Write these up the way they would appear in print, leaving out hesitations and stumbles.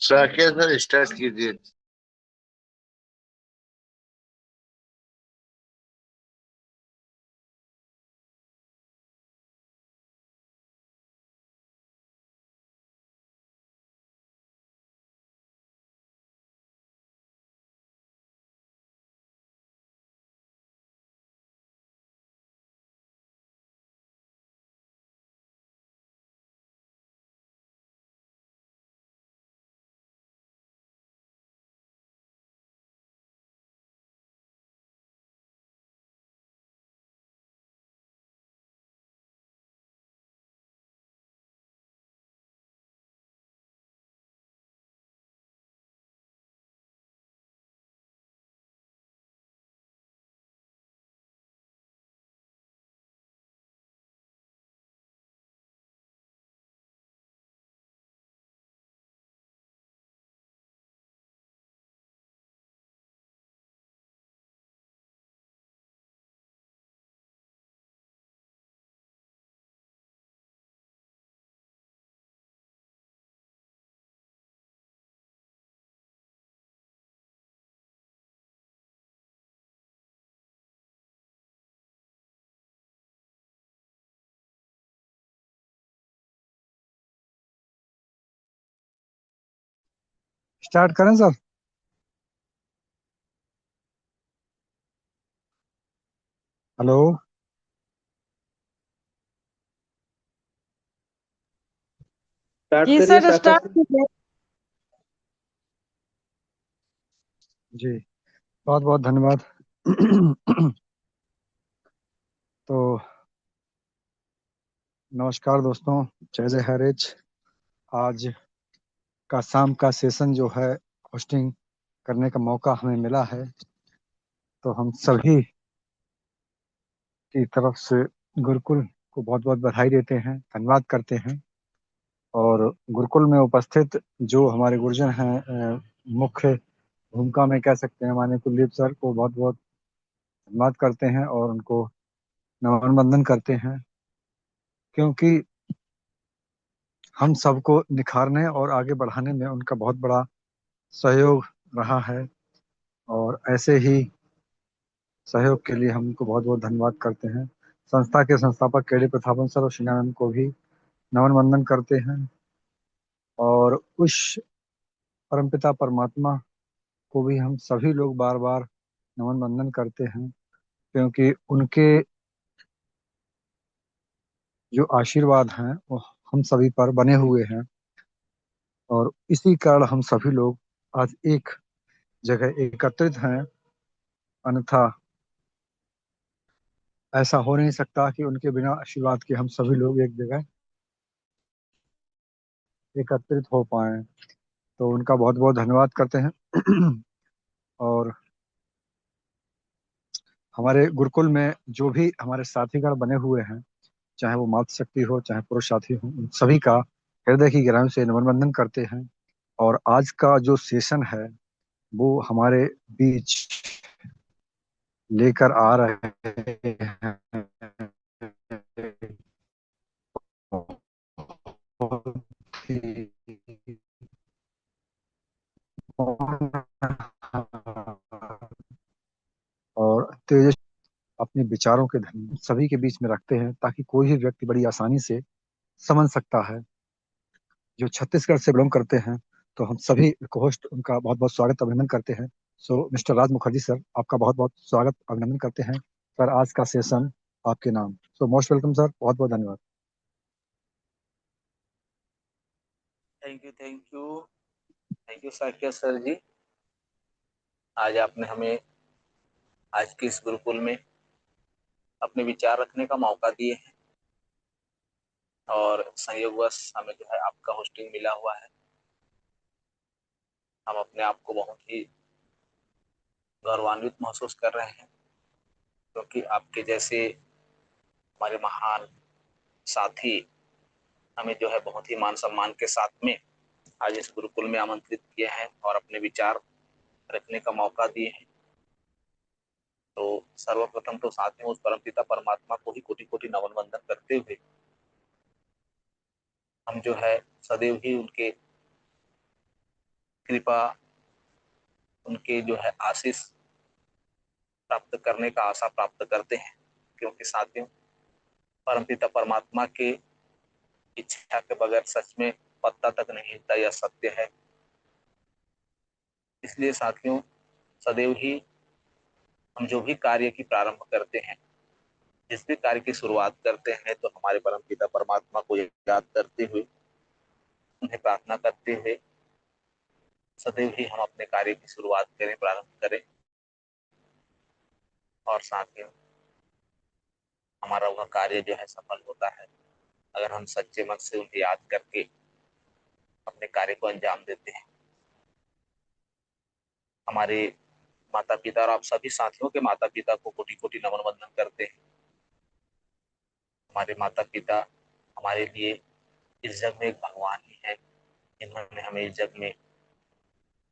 Saikia sir start कीजिए। Start करें sir. Hello. Start जी करिए सर, साका स्टार्ट सर। कीजिए। जी, बहुत बहुत धन्यवाद। तो नमस्कार दोस्तों, जय जय हरेच। आज का शाम का सेशन जो है, होस्टिंग करने का मौका हमें मिला है, तो हम सभी की तरफ से गुरुकुल को बहुत बहुत बधाई देते हैं, धन्यवाद करते हैं। और गुरुकुल में उपस्थित जो हमारे गुरुजन हैं, मुख्य भूमिका में कह सकते हैं, माननीय कुलदीप सर को बहुत बहुत धन्यवाद करते हैं और उनको नमन वंदन करते हैं, क्योंकि हम सबको निखारने और आगे बढ़ाने में उनका बहुत बड़ा सहयोग रहा है। और ऐसे ही सहयोग के लिए हम उनको बहुत बहुत धन्यवाद करते हैं। संस्था के संस्थापक के डी प्रतापन सर और शीना मैम को भी नमन वंदन करते हैं। और उस परमपिता परमात्मा को भी हम सभी लोग बार बार नमन वंदन करते हैं, क्योंकि उनके जो आशीर्वाद हैं वो हम सभी पर बने हुए हैं। और इसी कारण हम सभी लोग आज एक जगह एकत्रित हैं। अन्यथा ऐसा हो नहीं सकता कि उनके बिना आशीर्वाद के हम सभी लोग एक जगह एकत्रित हो पाए। तो उनका बहुत बहुत धन्यवाद करते हैं। और हमारे गुरुकुल में जो भी हमारे साथीगण बने हुए हैं, चाहे वो मातृशक्ति हो चाहे पुरुष साथी हो, उन सभी का हृदय की गहराई से नमन वंदन करते हैं। और आज का जो सेशन है वो हमारे बीच लेकर आ रहे हैं और तेज अपने विचारों के धनी सभी के बीच में रखते हैं, ताकि कोई भी व्यक्ति बड़ी आसानी से समझ सकता है। जो छत्तीसगढ़ से बिलोंग करते हैं, तो हम सभी होस्ट उनका बहुत बहुत स्वागत अभिनंदन करते हैं। सो मिस्टर राज मुखर्जी सर, आपका बहुत बहुत स्वागत अभिनंदन करते हैं सर। आज का सेशन आपके नाम। सो मोस्ट वेलकम सर, बहुत बहुत धन्यवाद। Thank you thank you thank you Sakya sir ji. आज आपने हमें आज के इस गुरुकुल में अपने विचार रखने का मौका दिए हैं और संयोगवश हमें जो है आपका होस्टिंग मिला हुआ है। हम अपने आप को बहुत ही गौरवान्वित महसूस कर रहे हैं, क्योंकि आपके जैसे हमारे महान साथी हमें जो है बहुत ही मान सम्मान के साथ में आज इस गुरुकुल में आमंत्रित किए हैं और अपने विचार रखने का मौका दिए हैं। तो सर्वप्रथम तो साथ में उस परमपिता परमात्मा को ही कोटि कोटि नमन वंदन करते हुए हम जो है सदैव ही उनके कृपा, उनके जो है आशीष प्राप्त करने का आशा प्राप्त करते हैं। क्योंकि साथियों, परमपिता परमात्मा के इच्छा के बगैर सच में पत्ता तक नहीं हिलता, यह सत्य है। इसलिए साथियों, सदैव ही हम जो भी कार्य की प्रारंभ करते हैं, जिस भी कार्य की शुरुआत करते हैं, तो हमारे परमपिता परमात्मा को याद करते हुए, उन्हें प्रार्थना करते हुए सदैव ही हम अपने कार्य की शुरुआत करें, प्रारंभ करें। और साथियों, हमारा वह कार्य जो है सफल होता है अगर हम सच्चे मन से उन्हें याद करके अपने कार्य को अंजाम देते हैं। हमारे माता पिता और आप सभी साथियों के माता पिता को कोटि कोटि नमन वंदन करते हैं। हमारे माता पिता हमारे लिए इस जग में एक भगवान ही है, जिन्होंने हमें इस जग में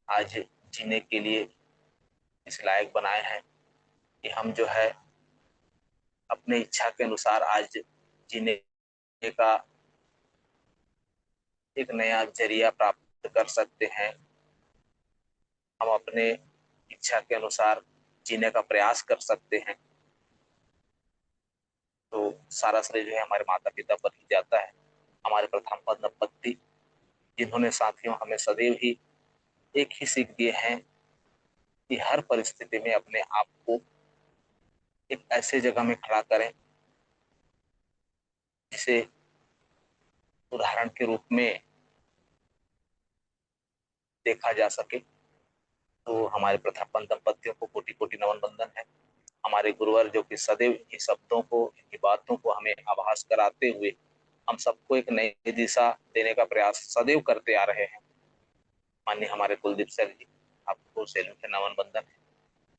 आज जीने के लिए इस लायक बनाए हैं कि हम जो है अपने इच्छा के अनुसार आज जीने का एक नया जरिया प्राप्त कर सकते हैं। हम अपने इच्छा के अनुसार जीने का प्रयास कर सकते हैं। तो सारा श्रेय जो है हमारे माता पिता पर ही जाता है, हमारे प्रथम पद दंपति, जिन्होंने साथियों हमें सदैव ही एक ही सीख दिए हैं कि हर परिस्थिति में अपने आप को एक ऐसे जगह में खड़ा करें जिसे उदाहरण के रूप में देखा जा सके। तो हमारे प्रथम दंपतियों को कोटि कोटि नमन बंदन है। हमारे गुरुवर जो कि सदैव इन शब्दों को, इनकी बातों को हमें आभास कराते हुए हम सबको एक नई दिशा देने का प्रयास सदैव करते आ रहे हैं। माननीय हमारे कुलदीप सर जी, आपको सैल्यूट है, नमन बंदन है।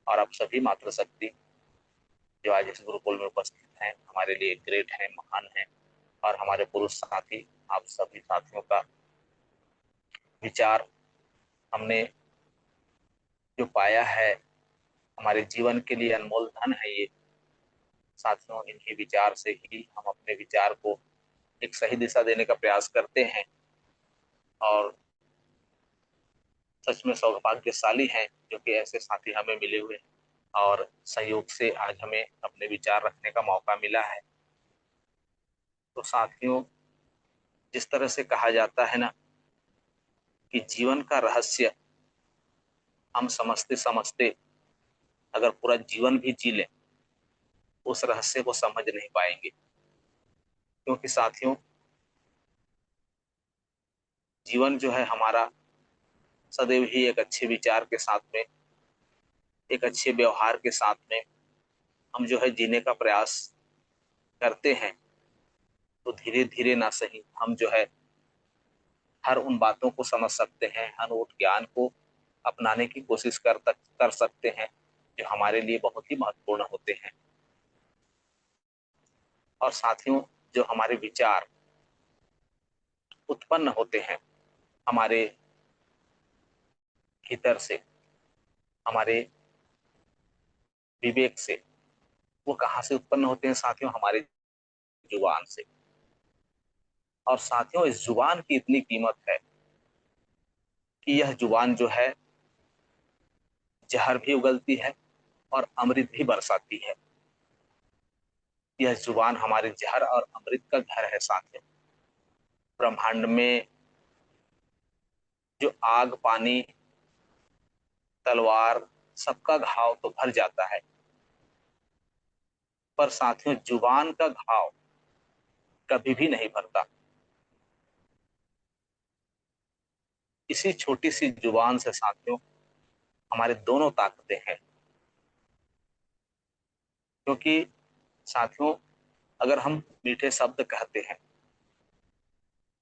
और आप सभी मातृशक्ति जो आज इस गुरुकुल में उपस्थित हैं, हमारे लिए ग्रेट है, महान है। और हमारे पुरुष साथी, आप सभी साथियों का विचार हमने जो पाया है, हमारे जीवन के लिए अनमोल धन है ये। साथियों, इनके विचार से ही हम अपने विचार को एक सही दिशा देने का प्रयास करते हैं। और सच में सौभाग्यशाली हैं जो कि ऐसे साथी हमें मिले हुए हैं और संयोग से आज हमें अपने विचार रखने का मौका मिला है। तो साथियों, जिस तरह से कहा जाता है ना कि जीवन का रहस्य हम समझते समझते अगर पूरा जीवन भी जी लें, उस रहस्य को समझ नहीं पाएंगे। क्योंकि साथियों, जीवन जो है हमारा सदैव ही एक अच्छे विचार के साथ में, एक अच्छे व्यवहार के साथ में हम जो है जीने का प्रयास करते हैं, तो धीरे धीरे ना सही हम जो है हर उन बातों को समझ सकते हैं, हर उन ज्ञान को अपनाने की कोशिश कर सकते हैं जो हमारे लिए बहुत ही महत्वपूर्ण होते हैं। और साथियों, जो हमारे विचार उत्पन्न होते हैं हमारे भीतर से, हमारे विवेक से, वो कहाँ से उत्पन्न होते हैं साथियों? हमारे जुबान से। और साथियों, इस जुबान की इतनी कीमत है कि यह जुबान जो है जहर भी उगलती है और अमृत भी बरसाती है। यह जुबान हमारे जहर और अमृत का घर है साथियों। ब्रह्मांड में जो आग, पानी, तलवार, सबका घाव तो भर जाता है, पर साथियों जुबान का घाव कभी भी नहीं भरता। इसी छोटी सी जुबान से साथियों हमारे दोनों ताकतें हैं। क्योंकि साथियों, अगर हम मीठे शब्द कहते हैं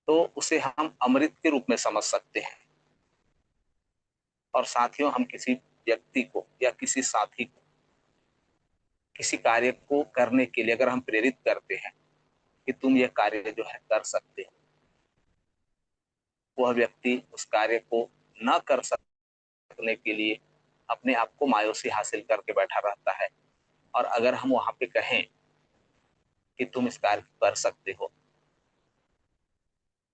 तो उसे हम अमृत के रूप में समझ सकते हैं। और साथियों, हम किसी व्यक्ति को या किसी साथी को किसी कार्य को करने के लिए अगर हम प्रेरित करते हैं कि तुम यह कार्य जो है कर सकते हो, वह व्यक्ति उस कार्य को न कर सकने के लिए अपने आप को मायूसी हासिल करके बैठा रहता है। और अगर हम वहां पे कहें कि तुम इस कार्य को कर सकते हो,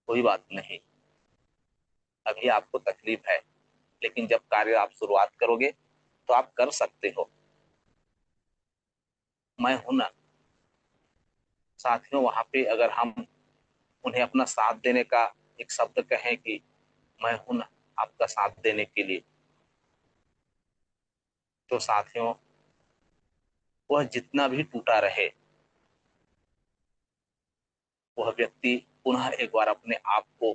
कोई बात नहीं, अभी आपको तकलीफ है, लेकिन जब कार्य आप शुरुआत करोगे तो आप कर सकते हो। मैं हूं ना साथियों, वहां पे अगर हम उन्हें अपना साथ देने का एक शब्द कहें कि मैं हूं ना आपका साथ देने के लिए, तो साथियों वह जितना भी टूटा रहे, वह व्यक्ति पुनः एक बार अपने आप को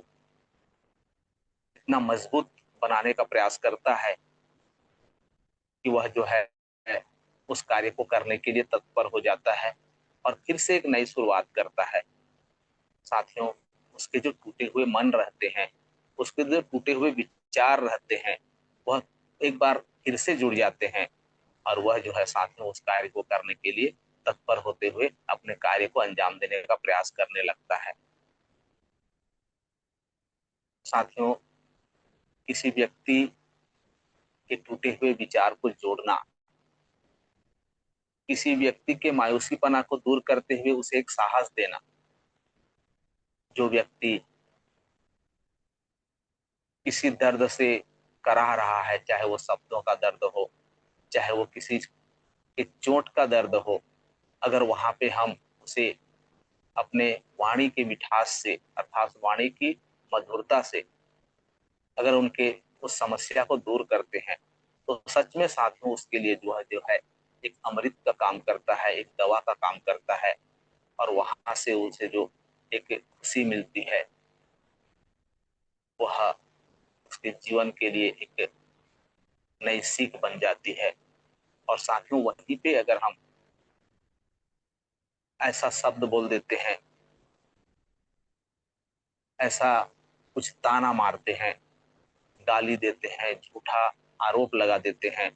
इतना मजबूत बनाने का प्रयास करता है कि वह जो है उस कार्य को करने के लिए तत्पर हो जाता है और फिर से एक नई शुरुआत करता है। साथियों, उसके जो टूटे हुए मन रहते हैं, उसके जो टूटे हुए विचार रहते हैं, वह एक बार फिर से जुड़ जाते हैं और वह जो है साथियों उस कार्य को करने के लिए तत्पर होते हुए अपने कार्य को अंजाम देने का प्रयास करने लगता है। साथियों, किसी व्यक्ति के टूटे हुए विचार को जोड़ना, किसी व्यक्ति के मायूसीपना को दूर करते हुए उसे एक साहस देना। जो व्यक्ति किसी दर्द से कराह रहा है, चाहे वो शब्दों का दर्द हो, चाहे वो किसी के चोट का दर्द हो, अगर वहां पे हम उसे अपने वाणी की मिठास से अर्थात वाणी की मधुरता से अगर उनके उस समस्या को दूर करते हैं, तो सच में साथियों उसके लिए जो है एक अमृत का काम करता है, एक दवा का काम करता है। और वहां से उसे जो एक खुशी मिलती है, वह उसके जीवन के लिए एक नई सीख बन जाती है। और साथियों वहीं पे अगर हम ऐसा शब्द बोल देते हैं, ऐसा कुछ ताना मारते हैं, गाली देते हैं, झूठा आरोप लगा देते हैं,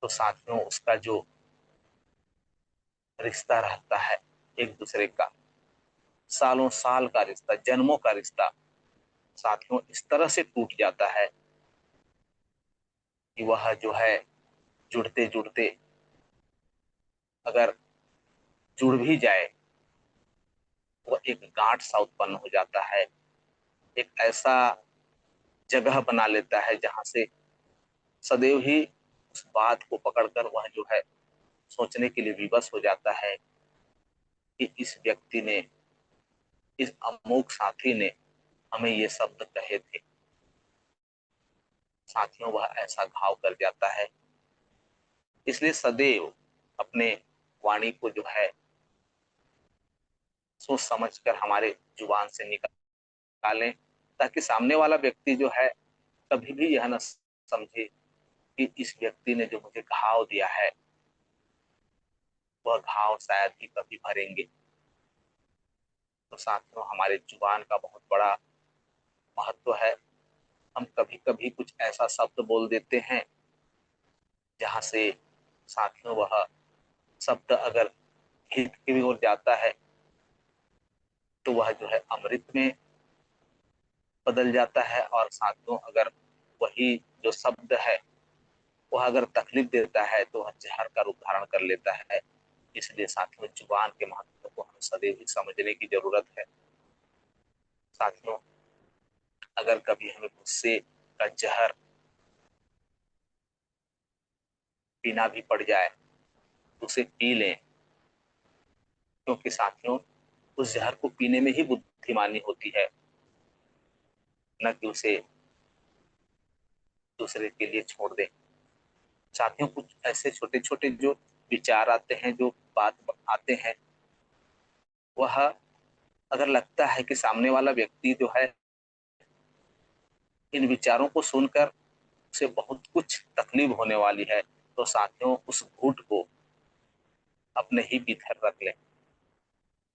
तो साथियों उसका जो रिश्ता रहता है एक दूसरे का, सालों साल का रिश्ता, जन्मों का रिश्ता, साथियों इस तरह से टूट जाता है कि वह जो है जुड़ते जुड़ते अगर जुड़ भी जाए, वह एक गांठ सा उत्पन्न हो जाता है, एक ऐसा जगह बना लेता है जहां से सदैव ही उस बात को पकड़कर वह जो है सोचने के लिए विवश हो जाता है कि इस व्यक्ति ने, इस अमोक साथी ने हमें ये शब्द कहे थे। साथियों वह ऐसा घाव कर जाता है। इसलिए सदैव अपने वाणी को जो है सोच समझ कर हमारे जुबान से निकालें, ताकि सामने वाला व्यक्ति जो है कभी भी यह न समझे कि इस व्यक्ति ने जो मुझे घाव दिया है वह घाव शायद ही कभी भरेंगे। तो साथियों हमारे जुबान का बहुत बड़ा महत्व है। हम कभी कभी कुछ ऐसा शब्द बोल देते हैं जहां से साथियों वह शब्द अगर हित की ओर जाता है तो वह जो है अमृत में बदल जाता है, और साथियों अगर वही जो शब्द है वह अगर तकलीफ देता है तो वह जहर का रूप धारण कर लेता है। इसलिए साथियों जुबान के महत्व को हमें सदैव ही समझने की जरूरत है। साथियों अगर कभी हमें गुस्से का जहर पीना भी पड़ जाए तो उसे पी लें, क्योंकि साथियों उस जहर को पीने में ही बुद्धिमानी होती है, न कि उसे दूसरे के लिए छोड़ दें। साथियों कुछ ऐसे छोटे छोटे जो विचार आते हैं, जो बात आते हैं, वह अगर लगता है कि सामने वाला व्यक्ति जो है इन विचारों को सुनकर उसे बहुत कुछ तकलीफ होने वाली है, तो साथियों उस घूंट को अपने ही भीतर रख लें,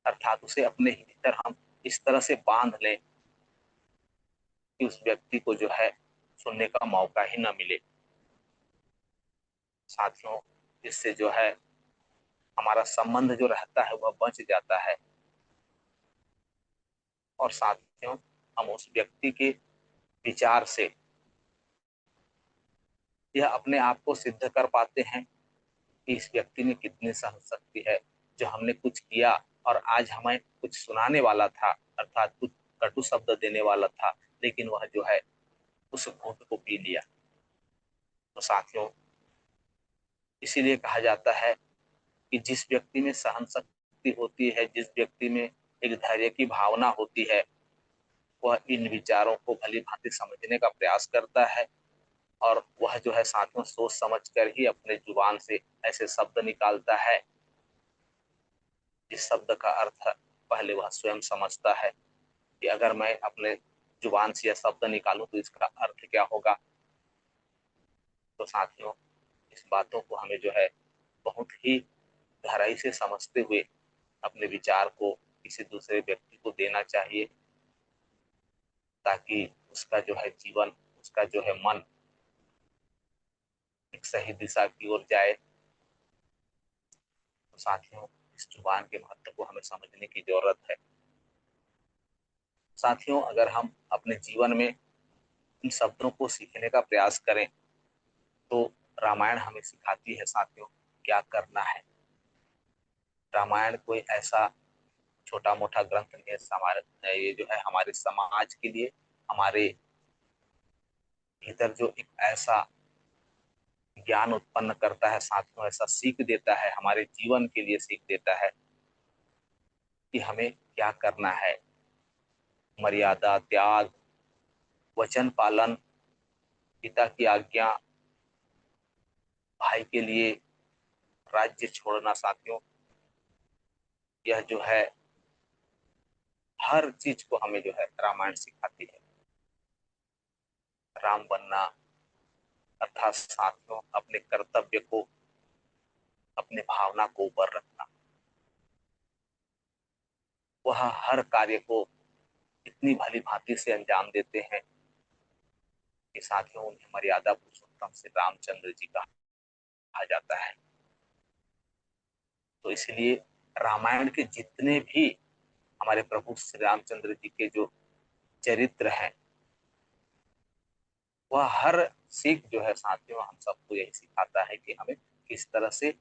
अर्थात उसे अपने ही भीतर हम इस तरह से बांध लें कि उस व्यक्ति को जो है सुनने का मौका ही ना मिले। साथियों इससे जो है हमारा संबंध जो रहता है वह बच जाता है, और साथियों हम उस व्यक्ति के विचार से यह अपने आप को सिद्ध कर पाते हैं कि इस व्यक्ति में कितनी सहन शक्ति है। जो हमने कुछ किया और आज हमें कुछ सुनाने वाला था, अर्थात कुछ कटु शब्द देने वाला था, लेकिन वह जो है उस घूंट को पी लिया। तो साथियों, इसीलिए कहा जाता है कि जिस व्यक्ति में सहन शक्ति होती है, जिस व्यक्ति में एक धैर्य की भावना होती है, वह इन विचारों को भली भांति समझने का प्रयास करता है, और वह जो है साथियों सोच समझ कर ही अपने जुबान से ऐसे शब्द निकालता है जिस शब्द का अर्थ पहले वह स्वयं समझता है कि अगर मैं अपने जुबान से यह शब्द निकालूं तो इसका अर्थ क्या होगा। तो साथियों, इस बातों को हमें जो है बहुत ही गहराई से समझते हुए अपने विचार को किसी दूसरे व्यक्ति को देना चाहिए, ताकि उसका जो है जीवन, उसका जो है मन एक सही दिशा की ओर जाए। तो साथियों, इस जुबान के महत्व को हमें समझने की जरूरत है। साथियों, अगर हम अपने जीवन में इन शब्दों को सीखने का प्रयास करें तो रामायण हमें सिखाती है साथियों क्या करना है। रामायण कोई ऐसा छोटा मोटा ग्रंथ नहीं है, ये जो है हमारे समाज के लिए, हमारे भीतर जो एक ऐसा ज्ञान उत्पन्न करता है साथियों, ऐसा सीख देता है, हमारे जीवन के लिए सीख देता है कि हमें क्या करना है। मर्यादा, त्याग, वचन पालन, पिता की आज्ञा, भाई के लिए राज्य छोड़ना साथियों, यह जो है हर चीज को हमें जो है रामायण सिखाती है। राम बनना अर्थात साथियों अपने कर्तव्य को, अपने भावना को ऊपर रखना। वह हर कार्य को इतनी भली भांति से अंजाम देते हैं कि साथियों उन्हें मर्यादा पुरुषोत्तम से रामचंद्र जी कहा जाता है। तो इसलिए रामायण के जितने भी हमारे प्रभु श्री रामचंद्र जी के जो चरित्र हैं, वह हर सीख जो है साथियों हम सबको यही सिखाता है कि हमें किस तरह से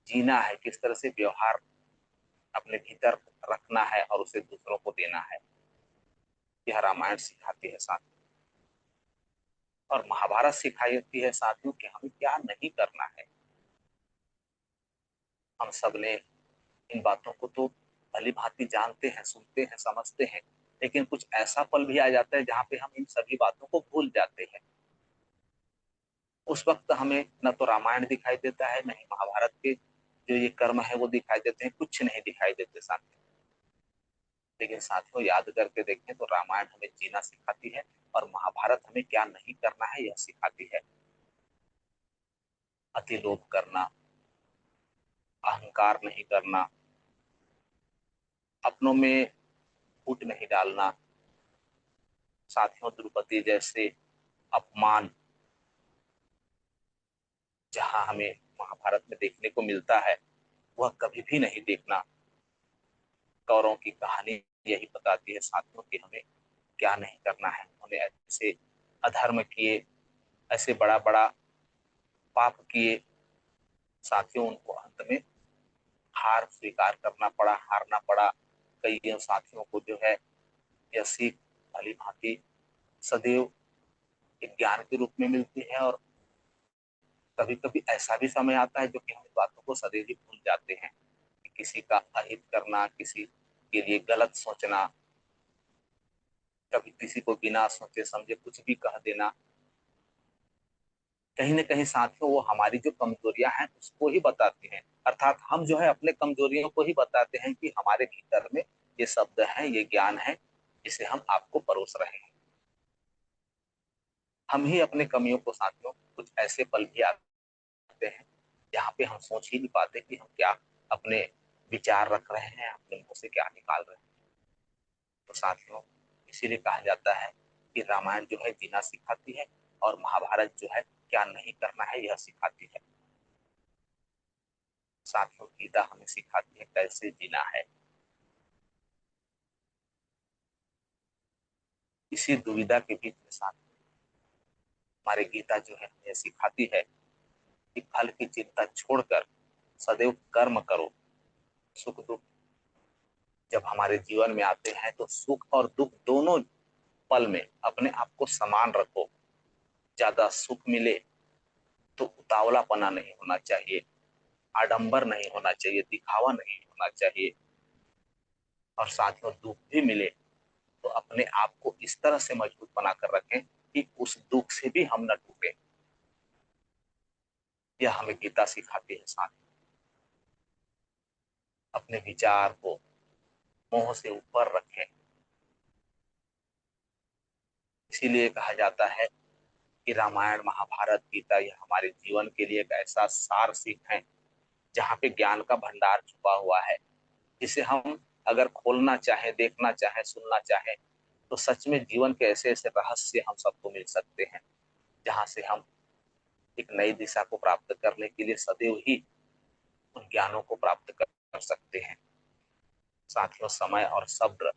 जीना है, किस तरह से व्यवहार अपने भीतर रखना है और उसे दूसरों को देना है। यह रामायण सिखाती है साथियों। और महाभारत सिखाती है साथियों कि हमें क्या नहीं करना है। हम सब ने इन बातों को तो भली भांति जानते हैं, सुनते हैं, समझते हैं, लेकिन कुछ ऐसा पल भी आ जाता है जहाँ पे हम इन सभी बातों को भूल जाते हैं। उस वक्त हमें न तो रामायण दिखाई देता है, न ही महाभारत के जो ये कर्म है वो दिखाई देते हैं, कुछ नहीं दिखाई देते साथियों। लेकिन साथियों याद करके देखें तो रामायण हमें जीना सिखाती है और महाभारत हमें क्या नहीं करना है यह सिखाती है। अति लोभ करना, अहंकार नहीं करना, अपनों में फूट नहीं डालना, साथियों द्रौपदी जैसे अपमान जहां हमें महाभारत में देखने को मिलता है वह कभी भी नहीं देखना। कौरवों की कहानी यही बताती है साथियों कि हमें क्या नहीं करना है। उन्होंने ऐसे अधर्म किए, ऐसे बड़ा बड़ा पाप किए साथियों, उनको अंत में हार स्वीकार करना पड़ा, हारना पड़ा। कई साथियों को जो है यह सीख भली भांति सदैव एक ज्ञान के रूप में मिलती है, और कभी कभी ऐसा भी समय आता है जो कि हम इस बातों को सदैव ही भूल जाते हैं कि किसी का अहित करना, किसी के लिए गलत सोचना, कभी किसी को बिना सोचे समझे कुछ भी कह देना, कहीं ना कहीं साथियों वो हमारी जो कमजोरियां हैं उसको ही बताती हैं। अर्थात हम जो है अपने कमजोरियों को ही बताते हैं कि हमारे भीतर में ये शब्द है, ये ज्ञान है, जिसे हम आपको परोस रहे हैं। हम ही अपने कमियों को साथियों कुछ ऐसे पल भी आते हैं जहाँ पे हम सोच ही नहीं पाते कि हम क्या अपने विचार रख रहे हैं, अपने मुंह से क्या निकाल रहे हैं। तो साथियों इसीलिए कहा जाता है कि रामायण जो है जीना सिखाती है और महाभारत जो है क्या नहीं करना है यह सिखाती है। साथियों गीता हमें सिखाती है कैसे जीना है। इसी दुविधा के बीच में साथ हमारे गीता जो है हमें सिखाती है कि फल की चिंता छोड़कर सदैव कर्म करो। सुख दुख जब हमारे जीवन में आते हैं तो सुख और दुख दोनों पल में अपने आप को समान रखो। ज्यादा सुख मिले तो उतावलापना नहीं होना चाहिए, आडंबर नहीं होना चाहिए, दिखावा नहीं होना चाहिए। और साथियों दुख भी मिले तो अपने आप को इस तरह से मजबूत बना कर रखें कि उस दुख से भी हम न टूटे। यह हमें गीता सिखाती है साथियों। अपने विचार को मोह से ऊपर रखें। इसीलिए कहा जाता है कि रामायण महाभारत गीता यह हमारे जीवन के लिए एक ऐसा सार सीख है जहाँ पे ज्ञान का भंडार छुपा हुआ है, जिसे हम अगर खोलना चाहे, देखना चाहे, सुनना चाहे तो सच में जीवन के ऐसे ऐसे रहस्य हम सबको मिल सकते हैं, जहाँ से हम एक नई दिशा को प्राप्त करने के लिए सदैव ही उन ज्ञानों को प्राप्त कर सकते हैं। साथियों समय और सब्र,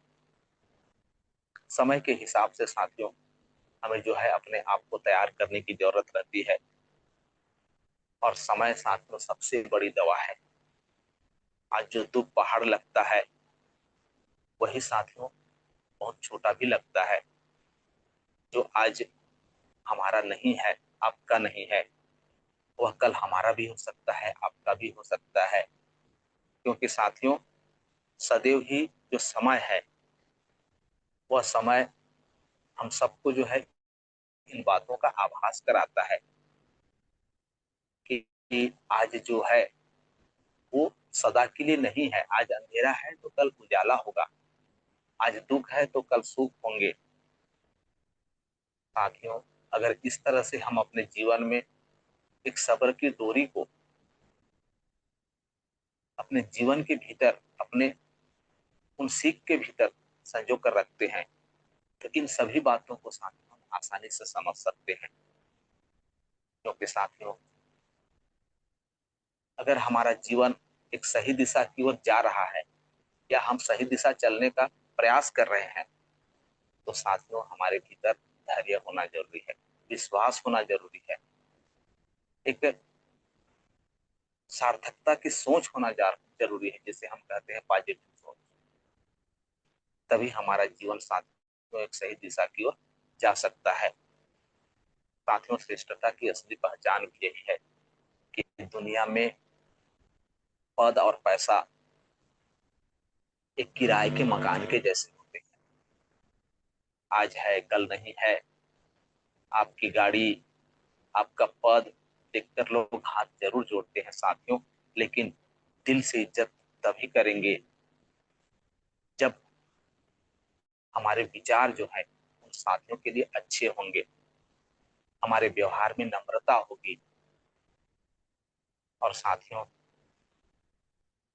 समय के हिसाब से साथियों हमें जो है अपने आप को तैयार करने की जरूरत रहती है। और समय साथियों सबसे बड़ी दवा है। आज जो दुख पहाड़ लगता है वही साथियों बहुत छोटा भी लगता है। जो आज हमारा नहीं है, आपका नहीं है, वह कल हमारा भी हो सकता है, आपका भी हो सकता है। क्योंकि साथियों सदैव ही जो समय है वह समय हम सबको जो है इन बातों का आभास कराता है कि आज जो है वो सदा के लिए नहीं है। आज अंधेरा है तो कल उजाला होगा, आज दुख है तो कल सुख होंगे। साथियों अगर इस तरह से हम अपने जीवन में एक सब्र की डोरी को अपने जीवन के भीतर, अपने उन सीख के भीतर संजो कर रखते हैं तो इन सभी बातों को साथियों हम आसानी से समझ सकते हैं। क्योंकि साथियों अगर हमारा जीवन एक सही दिशा की ओर जा रहा है या हम सही दिशा चलने का प्रयास कर रहे हैं तो साथियों हमारे भीतर धैर्य होना जरूरी है, विश्वास होना जरूरी है, एक सार्थकता की सोच होना जरूरी है, जिसे हम कहते हैं पॉजिटिव सोच। तभी हमारा जीवन साथियों एक सही दिशा की ओर जा सकता है। साथियों श्रेष्ठता की असली पहचान भी यही है कि दुनिया में पद और पैसा एक किराए के मकान के जैसे होते हैं। आज है कल नहीं है। आपकी गाड़ी, आपका पद देखकर लोग हाथ जरूर जोड़ते हैं साथियों, लेकिन दिल से इज्जत तभी करेंगे जब हमारे विचार जो है उन साथियों के लिए अच्छे होंगे, हमारे व्यवहार में नम्रता होगी। और साथियों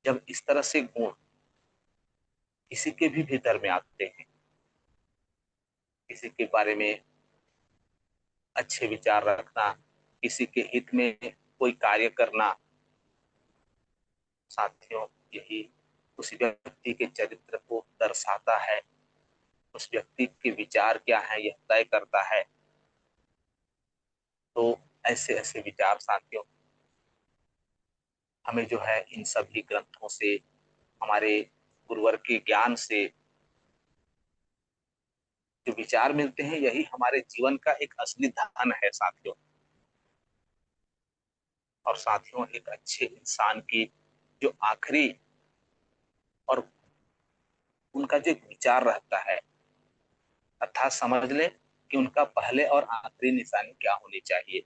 जब इस तरह से गुण किसी के भी भीतर में आते हैं, किसी के बारे में अच्छे विचार रखना, किसी के हित में कोई कार्य करना, साथियों यही उस व्यक्ति के चरित्र को दर्शाता है। उस व्यक्ति के विचार क्या है यह तय करता है। तो ऐसे ऐसे विचार साथियों हमें जो है इन सभी ग्रंथों से, हमारे गुरुवर के ज्ञान से जो विचार मिलते हैं यही हमारे जीवन का एक असली धन है साथियों। और साथियों एक अच्छे इंसान की जो आखिरी और उनका जो विचार रहता है, अर्थात समझ लें कि उनका पहले और आखिरी निशानी क्या होनी चाहिए।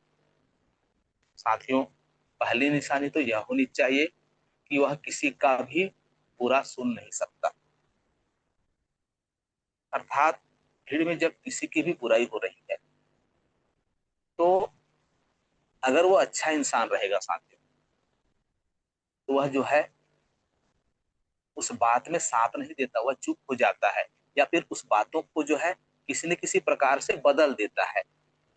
साथियों पहली निशानी तो यह होनी चाहिए कि वह किसी का भी बुरा सुन नहीं सकता। अर्थात भीड़ में जब किसी की भी बुराई हो रही है तो अगर वो अच्छा इंसान रहेगा साथियों तो वह जो है उस बात में साथ नहीं देता, वह चुप हो जाता है या फिर उस बातों को जो है किसी न किसी प्रकार से बदल देता है,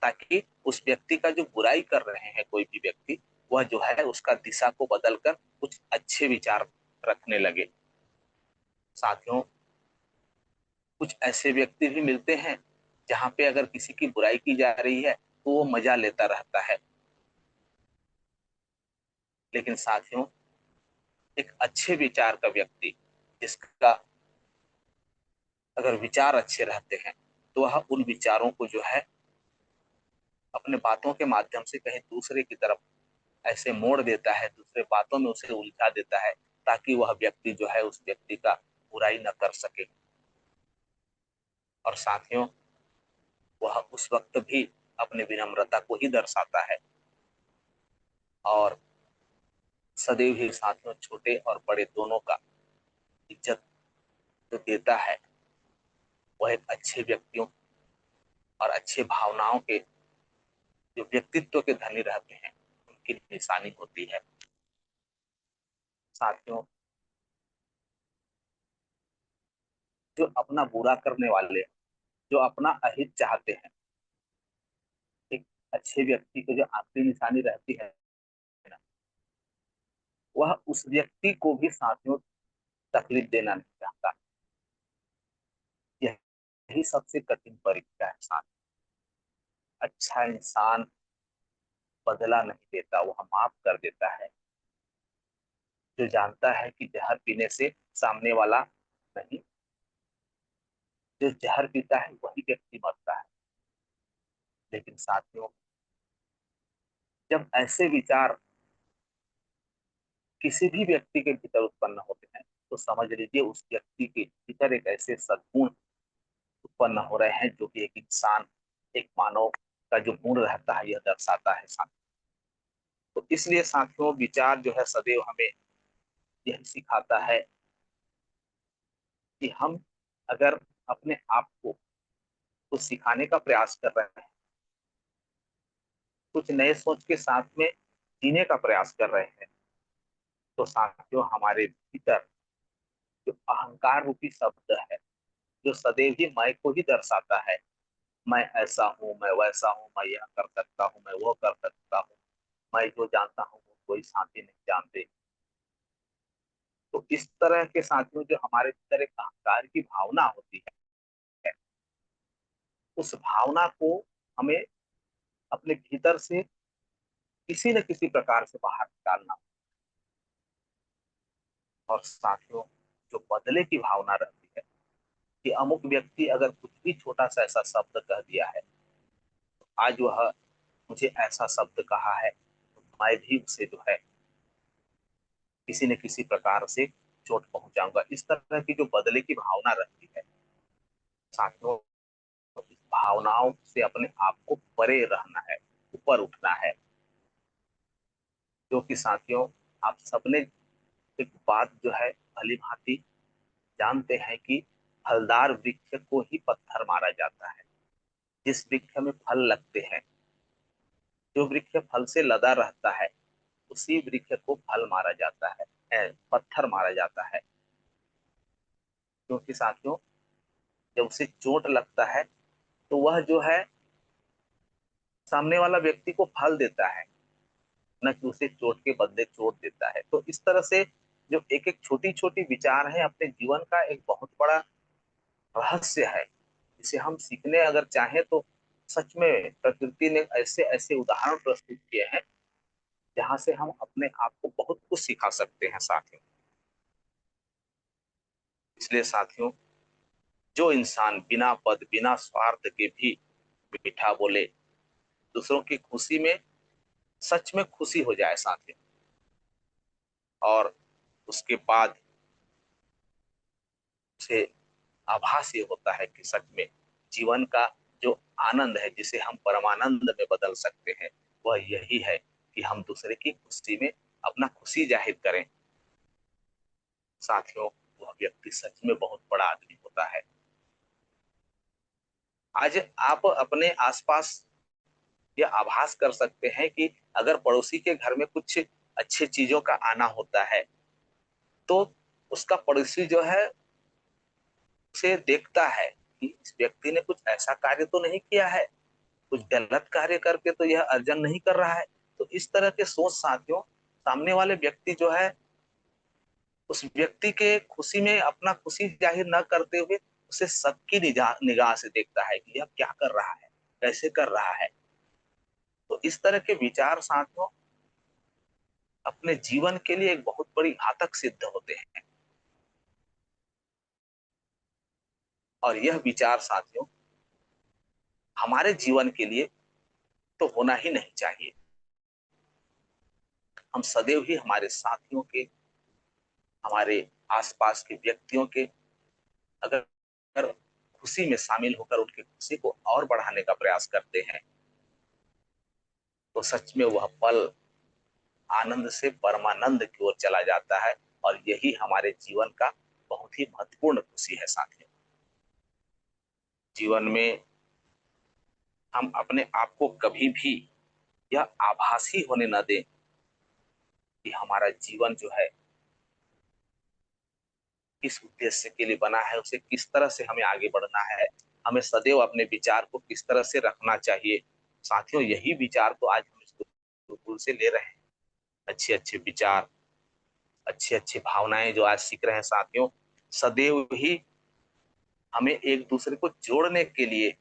ताकि उस व्यक्ति का जो बुराई कर रहे हैं कोई भी व्यक्ति, वह जो है उसका दिशा को बदलकर कुछ अच्छे विचार रखने लगे। साथियों कुछ ऐसे व्यक्ति भी मिलते हैं जहां पे अगर किसी की बुराई की जा रही है तो वो मजा लेता रहता है। लेकिन साथियों एक अच्छे विचार का व्यक्ति, जिसका अगर विचार अच्छे रहते हैं तो वह उन विचारों को जो है अपने बातों के माध्यम से कहीं दूसरे की तरफ ऐसे मोड़ देता है, दूसरे बातों में उसे उलझा देता है, ताकि वह व्यक्ति जो है उस व्यक्ति का बुराई न कर सके। और साथियों, वह उस वक्त भी अपने विनम्रता को ही दर्शाता है और सदैव ही साथियों छोटे और बड़े दोनों का इज्जत जो देता है, वह एक अच्छे व्यक्तियों और अच्छे भावनाओं के जो व्यक्तित्व के धनी रहते हैं उनकी निशानी होती है। साथियों, जो अपना बुरा करने वाले, जो अपना अहित चाहते हैं, एक अच्छे व्यक्ति को जो आखिरी निशानी रहती है ना, वह उस व्यक्ति को भी साथियों तकलीफ देना नहीं चाहता। यही सबसे कठिन परीक्षा है साथ। अच्छा इंसान बदला नहीं देता, वह माफ कर देता है। जो जानता है कि जहर पीने से सामने वाला नहीं, जो जहर पीता है वही व्यक्ति मरता है। लेकिन साथियों, जब ऐसे विचार किसी भी व्यक्ति के भीतर उत्पन्न होते हैं, तो समझ लीजिए उस व्यक्ति के भीतर एक ऐसे सद्गुण उत्पन्न हो रहे हैं जो कि एक इंसान, एक मानव का जो गुण रहता है यह दर्शाता है साथ। तो इसलिए साथियों, विचार जो है सदैव हमें यही सिखाता है कि हम अगर अपने आप को कुछ सिखाने का प्रयास कर रहे हैं, कुछ नए सोच के साथ में जीने का प्रयास कर रहे हैं, तो साथियों हमारे भीतर जो अहंकार रूपी शब्द है, जो सदैव ही मैं को ही दर्शाता है, मैं ऐसा हूँ, मैं वैसा हूँ, मैं यह कर सकता हूँ, मैं वो कर सकता हूँ, मैं जो जानता हूँ वो कोई साथी नहीं जानते। तो इस तरह के साथियों जो हमारे भीतर एक अहंकार की भावना होती है, उस भावना को हमें अपने भीतर से किसी न किसी प्रकार से बाहर निकालना। और साथियों, जो बदले की भावना रहती है कि अमुक व्यक्ति अगर कुछ भी छोटा सा ऐसा शब्द कह दिया है, आज वह मुझे ऐसा शब्द कहा है, तो मैं भी उसे जो है किसी न किसी प्रकार से चोट पहुंचाऊंगा। इस तरह की जो बदले की भावना रहती है साथियों, इस भावनाओं से अपने आप को परे रहना है, ऊपर उठना है। जो कि साथियों, आप सबने एक बात जो है भली भांति जानते हैं कि फलदार वृक्ष को ही पत्थर मारा जाता है। जिस वृक्ष में फल लगते हैं, जो वृक्ष फल से लदा रहता है, उसी वृक्ष को फल मारा जाता है, पत्थर मारा जाता है। क्योंकि साथियों, जब उसे चोट लगता है तो वह जो है सामने वाला व्यक्ति को फल देता है, न कि उसे चोट के बदले चोट देता है। तो इस तरह से जो एक एक छोटी छोटी विचार है अपने जीवन का एक बहुत बड़ा रहस्य है, जिसे हम सीखने अगर चाहें तो सच में प्रकृति ने ऐसे ऐसे उदाहरण प्रस्तुत किए हैं जहां से हम अपने आप को बहुत कुछ सिखा सकते हैं साथियों। इसलिए साथियों, जो इंसान बिना पद बिना स्वार्थ के भी मीठा बोले, दूसरों की खुशी में सच में खुशी हो जाए साथियों, और उसके बाद उसे आभास ये होता है कि सच में जीवन का जो आनंद है, जिसे हम परमानंद में बदल सकते हैं, वह यही है कि हम दूसरे की खुशी में अपना खुशी जाहिर करें। साथियों, वह व्यक्ति सच में बहुत बड़ा आदमी होता है। आज आप अपने आसपास यह आभास कर सकते हैं कि अगर पड़ोसी के घर में कुछ अच्छी चीजों का आना होता है, तो उसका पड़ोसी जो है उसे देखता है कि इस व्यक्ति ने कुछ ऐसा कार्य तो नहीं किया है, कुछ गलत कार्य करके तो यह अर्जन नहीं कर रहा है। तो इस तरह के सोच साथियों, सामने वाले व्यक्ति जो है उस व्यक्ति के खुशी में अपना खुशी जाहिर न करते हुए उसे सबकी निगाह से देखता है कि यह क्या कर रहा है, कैसे कर रहा है। तो इस तरह के विचार साथियों अपने जीवन के लिए एक बहुत बड़ी घातक सिद्ध होते हैं। और यह विचार साथियों हमारे जीवन के लिए तो होना ही नहीं चाहिए। हम सदैव ही हमारे साथियों के, हमारे आसपास के व्यक्तियों के अगर अगर खुशी में शामिल होकर उनकी खुशी को और बढ़ाने का प्रयास करते हैं तो सच में वह पल आनंद से परमानंद की ओर चला जाता है। और यही हमारे जीवन का बहुत ही महत्वपूर्ण खुशी है साथियों। जीवन में हम अपने आप को कभी भी यह आभासी होने न दें कि हमारा जीवन जो है किस उद्देश्य के लिए बना है, उसे किस तरह से हमें आगे बढ़ना है, हमें सदैव अपने विचार को किस तरह से रखना चाहिए। साथियों, यही विचार तो आज हम इस गुरुकुल से ले रहे हैं। अच्छे अच्छे विचार, अच्छी अच्छी भावनाएं जो आज सीख रहे हैं साथियों, सदैव ही हमें एक दूसरे को जोड़ने के लिए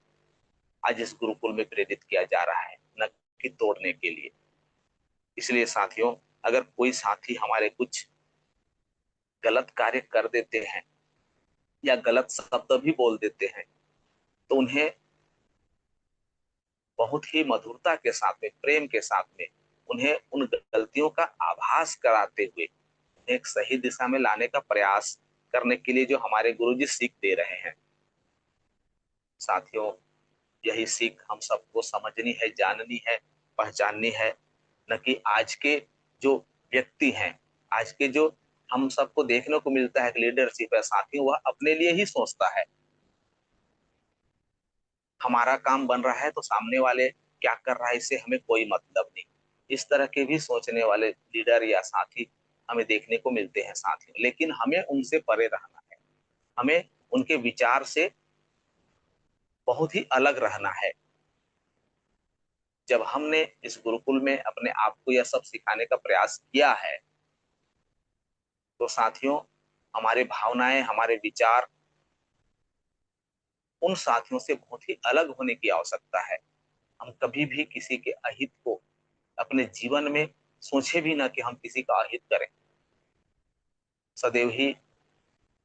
आज इस गुरुकुल में प्रेरित किया जा रहा है, न कि तोड़ने के लिए। इसलिए साथियों, अगर कोई साथी हमारे कुछ गलत कार्य कर देते हैं या गलत शब्द भी बोल देते हैं तो उन्हें बहुत ही मधुरता के साथ में, प्रेम के साथ में उन्हें उन गलतियों का आभास कराते हुए उन्हें एक सही दिशा में लाने का प्रयास करने के लिए जो हमारे गुरुजी सीख दे रहे हैं। साथियों, यही सीख हम सबको समझनी है, जाननी है, पहचाननी है। न कि आज के जो व्यक्ति हैं, आज के जो हम सबको देखने को मिलता है कि लीडरशिप है साथियों, वह अपने लिए ही सोचता है। हमारा काम बन रहा है तो सामने वाले क्या कर रहा है इससे हमें कोई मतलब नहीं। इस तरह के भी सोचने वाले लीडर या साथी हमें देखने को मिलते हैं साथियों। लेकिन हमें उनसे परे रहना है, हमें उनके विचार से बहुत ही अलग रहना है। जब हमने इस गुरुकुल में अपने आप को यह सब सिखाने का प्रयास किया है तो साथियों, हमारे भावनाएं, हमारे विचार उन साथियों से बहुत ही अलग होने की आवश्यकता है। हम कभी भी किसी के अहित को अपने जीवन में सोचे भी ना कि हम किसी का अहित करें। सदैव ही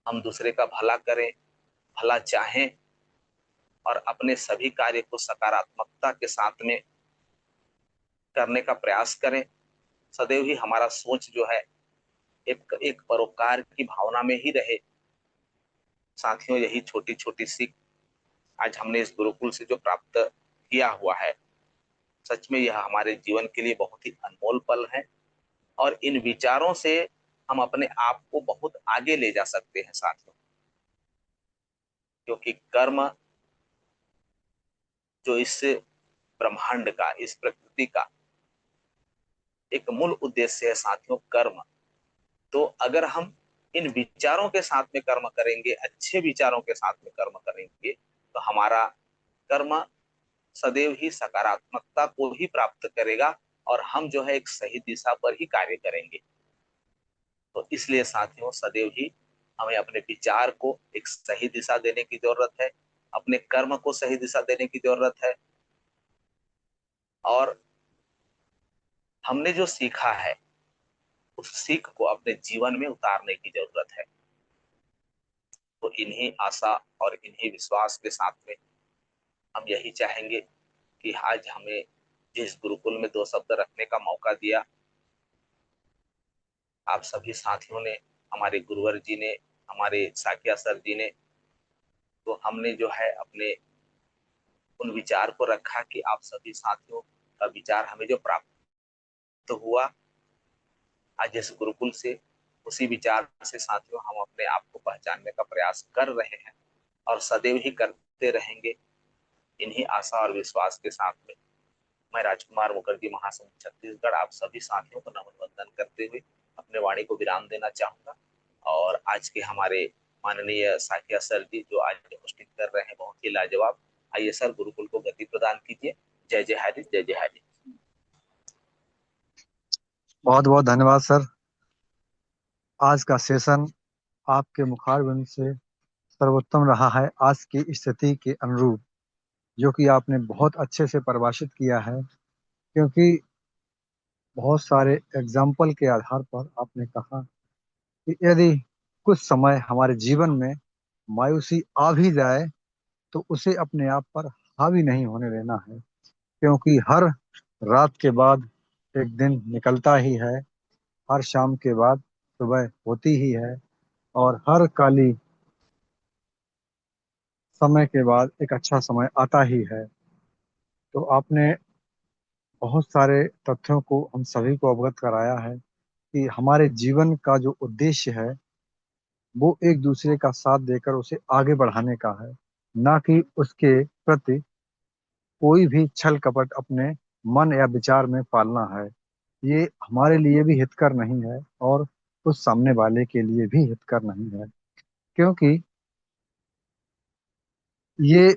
हम दूसरे का भला करें, भला चाहें और अपने सभी कार्य को सकारात्मकता के साथ में करने का प्रयास करें। सदैव ही हमारा सोच जो है एक परोपकार की भावना में ही रहे। साथियों, यही छोटी छोटी सीख आज हमने इस गुरुकुल से जो प्राप्त किया हुआ है, सच में यह हमारे जीवन के लिए बहुत ही अनमोल पल है। और इन विचारों से हम अपने आप को बहुत आगे ले जा सकते हैं साथियों। क्योंकि कर्म जो इस ब्रह्मांड का, इस प्रकृति का एक मूल उद्देश्य है साथियों, कर्म। तो अगर हम इन विचारों के साथ में कर्म करेंगे, अच्छे विचारों के साथ में कर्म करेंगे, तो हमारा कर्म सदैव ही सकारात्मकता को ही प्राप्त करेगा और हम जो है एक सही दिशा पर ही कार्य करेंगे। तो इसलिए साथियों, सदैव ही हमें अपने विचार को एक सही दिशा देने की जरूरत है, अपने कर्म को सही दिशा देने की जरूरत है। और हमने जो सीखा है उस सीख को अपने जीवन में उतारने की जरूरत है। तो इन्हीं आशा और इन्हीं विश्वास के साथ में हम यही चाहेंगे कि आज हमें जिस गुरुकुल में दो शब्द रखने का मौका दिया, आप सभी साथियों ने, हमारे गुरुवर जी ने, हमारे साकिया सर जी ने, तो हमने जो है अपने उन विचार को रखा कि आप सभी साथियों का विचार हमें जो प्राप्त हुआ आज इस गुरुकुल से, उसी विचार से साथियों हम अपने आप को पहचानने का प्रयास कर रहे हैं और सदैव ही करते रहेंगे। इन्हीं आशा और विश्वास के साथ में मैं राजकुमार मुखर्जी, महासमुंद छत्तीसगढ़, आप सभी साथियों को नमन वंदन करते हुए अपने वाणी को विराम देना चाहूंगा। और आज के हमारे माननीय साकिया सर जी जो आज होस्टिंग कर रहे हैं, बहुत ही लाजवाब। आइए सर, गुरुकुल को गति प्रदान कीजिए। जय जय हरि, जय जय हरि। बहुत बहुत धन्यवाद सर। आज का सेशन आपके मुखारबिंद से सर्वोत्तम रहा है आज की स्थिति के अनुरूप, जो कि आपने बहुत अच्छे से परिभाषित किया है। क्योंकि बहुत सारे एग्जाम्पल के आधार पर आपने कहा कि यदि कुछ समय हमारे जीवन में मायूसी आ भी जाए तो उसे अपने आप पर हावी नहीं होने देना है, क्योंकि हर रात के बाद एक दिन निकलता ही है, हर शाम के बाद सुबह होती ही है, और हर काली समय के बाद एक अच्छा समय आता ही है। तो आपने बहुत सारे तथ्यों को हम सभी को अवगत कराया है कि हमारे जीवन का जो उद्देश्य है वो एक दूसरे का साथ देकर उसे आगे बढ़ाने का है, ना कि उसके प्रति कोई भी छल कपट अपने मन या विचार में पालना है। ये हमारे लिए भी हितकर नहीं है और उस सामने वाले के लिए भी हितकर नहीं है, क्योंकि ये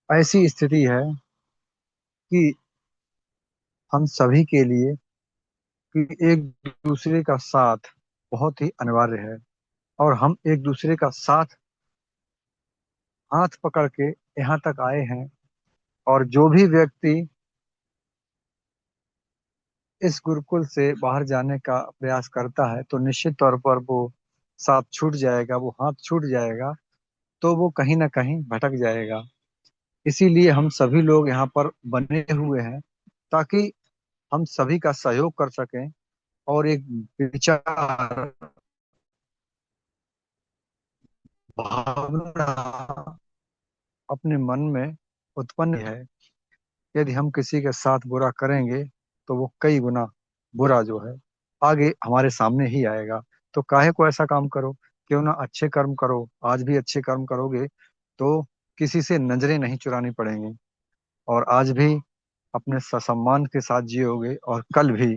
ऐसी स्थिति है कि हम सभी के लिए कि एक दूसरे का साथ बहुत ही अनिवार्य है, और हम एक दूसरे का साथ हाथ पकड़ के यहाँ तक आए हैं। और जो भी व्यक्ति इस गुरुकुल से बाहर जाने का प्रयास करता है तो निश्चित तौर पर वो साथ छूट जाएगा, वो हाथ छूट जाएगा, तो वो कहीं ना कहीं भटक जाएगा। इसीलिए हम सभी लोग यहाँ पर बने हुए हैं, ताकि हम सभी का सहयोग कर सकें और एक विचार भावना अपने मन में उत्पन्न है। यदि हम किसी के साथ बुरा करेंगे तो वो कई गुना बुरा जो है आगे हमारे सामने ही आएगा। तो काहे को ऐसा काम करो, क्यों ना अच्छे कर्म करो। आज भी अच्छे कर्म करोगे तो किसी से नजरें नहीं चुरानी पड़ेंगी, और आज भी अपने ससम्मान के साथ जियोगे, और कल भी।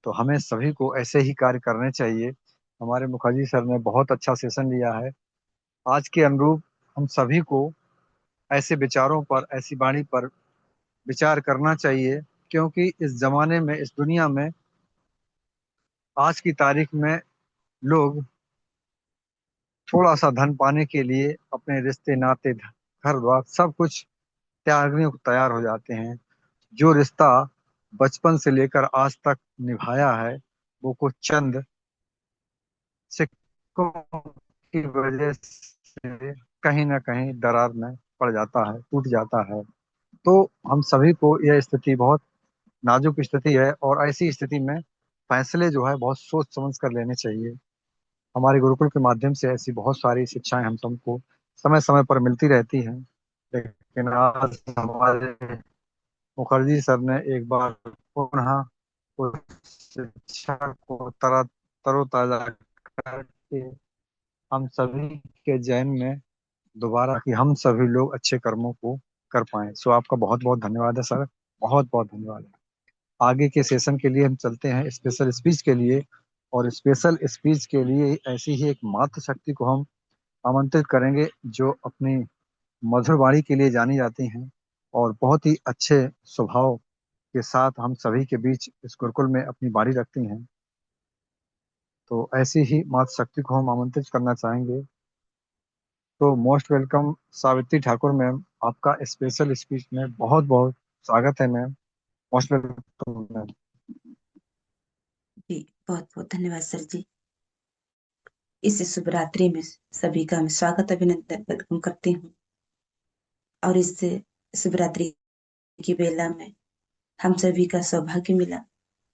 तो हमें सभी को ऐसे ही कार्य करने चाहिए। हमारे मुखर्जी सर ने बहुत अच्छा सेशन लिया है। आज के अनुरूप हम सभी को ऐसे विचारों पर, ऐसी वाणी पर विचार करना चाहिए, क्योंकि इस जमाने में, इस दुनिया में, आज की तारीख में लोग थोड़ा सा धन पाने के लिए अपने रिश्ते नाते घर द्वार सब कुछ त्यागने को तैयार हो जाते हैं। जो रिश्ता बचपन से लेकर आज तक निभाया है वो कुछ चंद सिक्कों की वजह से कहीं ना कहीं दरार में पड़ जाता है, टूट जाता है। तो हम सभी को यह स्थिति बहुत नाजुक स्थिति है, और ऐसी स्थिति में फैसले जो है बहुत सोच समझ कर लेने चाहिए। हमारे गुरुकुल के माध्यम से ऐसी बहुत सारी शिक्षाएं हम सबको समय समय पर मिलती रहती हैं, लेकिन आज हमारे मुखर्जी सर ने एक बार पुनः उस शिक्षा को तरोताजा करके हम सभी के जैन में दोबारा कि हम सभी लोग अच्छे कर्मों को कर पाए। सो आपका बहुत बहुत धन्यवाद है सर, बहुत बहुत धन्यवाद है। आगे के सेशन के लिए हम चलते हैं स्पेशल स्पीच के लिए, और स्पेशल स्पीच के लिए ऐसी ही एक मातृ शक्ति को हम आमंत्रित करेंगे, जो अपनी मधुर वाणी के लिए जानी जाती हैं और बहुत ही अच्छे स्वभाव के साथ हम सभी के बीच इस गुरुकुल में अपनी बारी रखती हैं। तो ऐसी ही मातृ शक्ति को हम आमंत्रित करना चाहेंगे। तो most welcome Savitri Thakur ma'am, आपका स्पेशल स्पीच में बहुत बहुत स्वागत है मैम। Most welcome ma'am. जी बहुत बहुत धन्यवाद सर जी। इस शुभ रात्रि में सभी का मैं स्वागत अभिनंदन वेलकम करती हूँ। और इस शुभ रात्रि की बेला में हम सभी का सौभाग्य मिला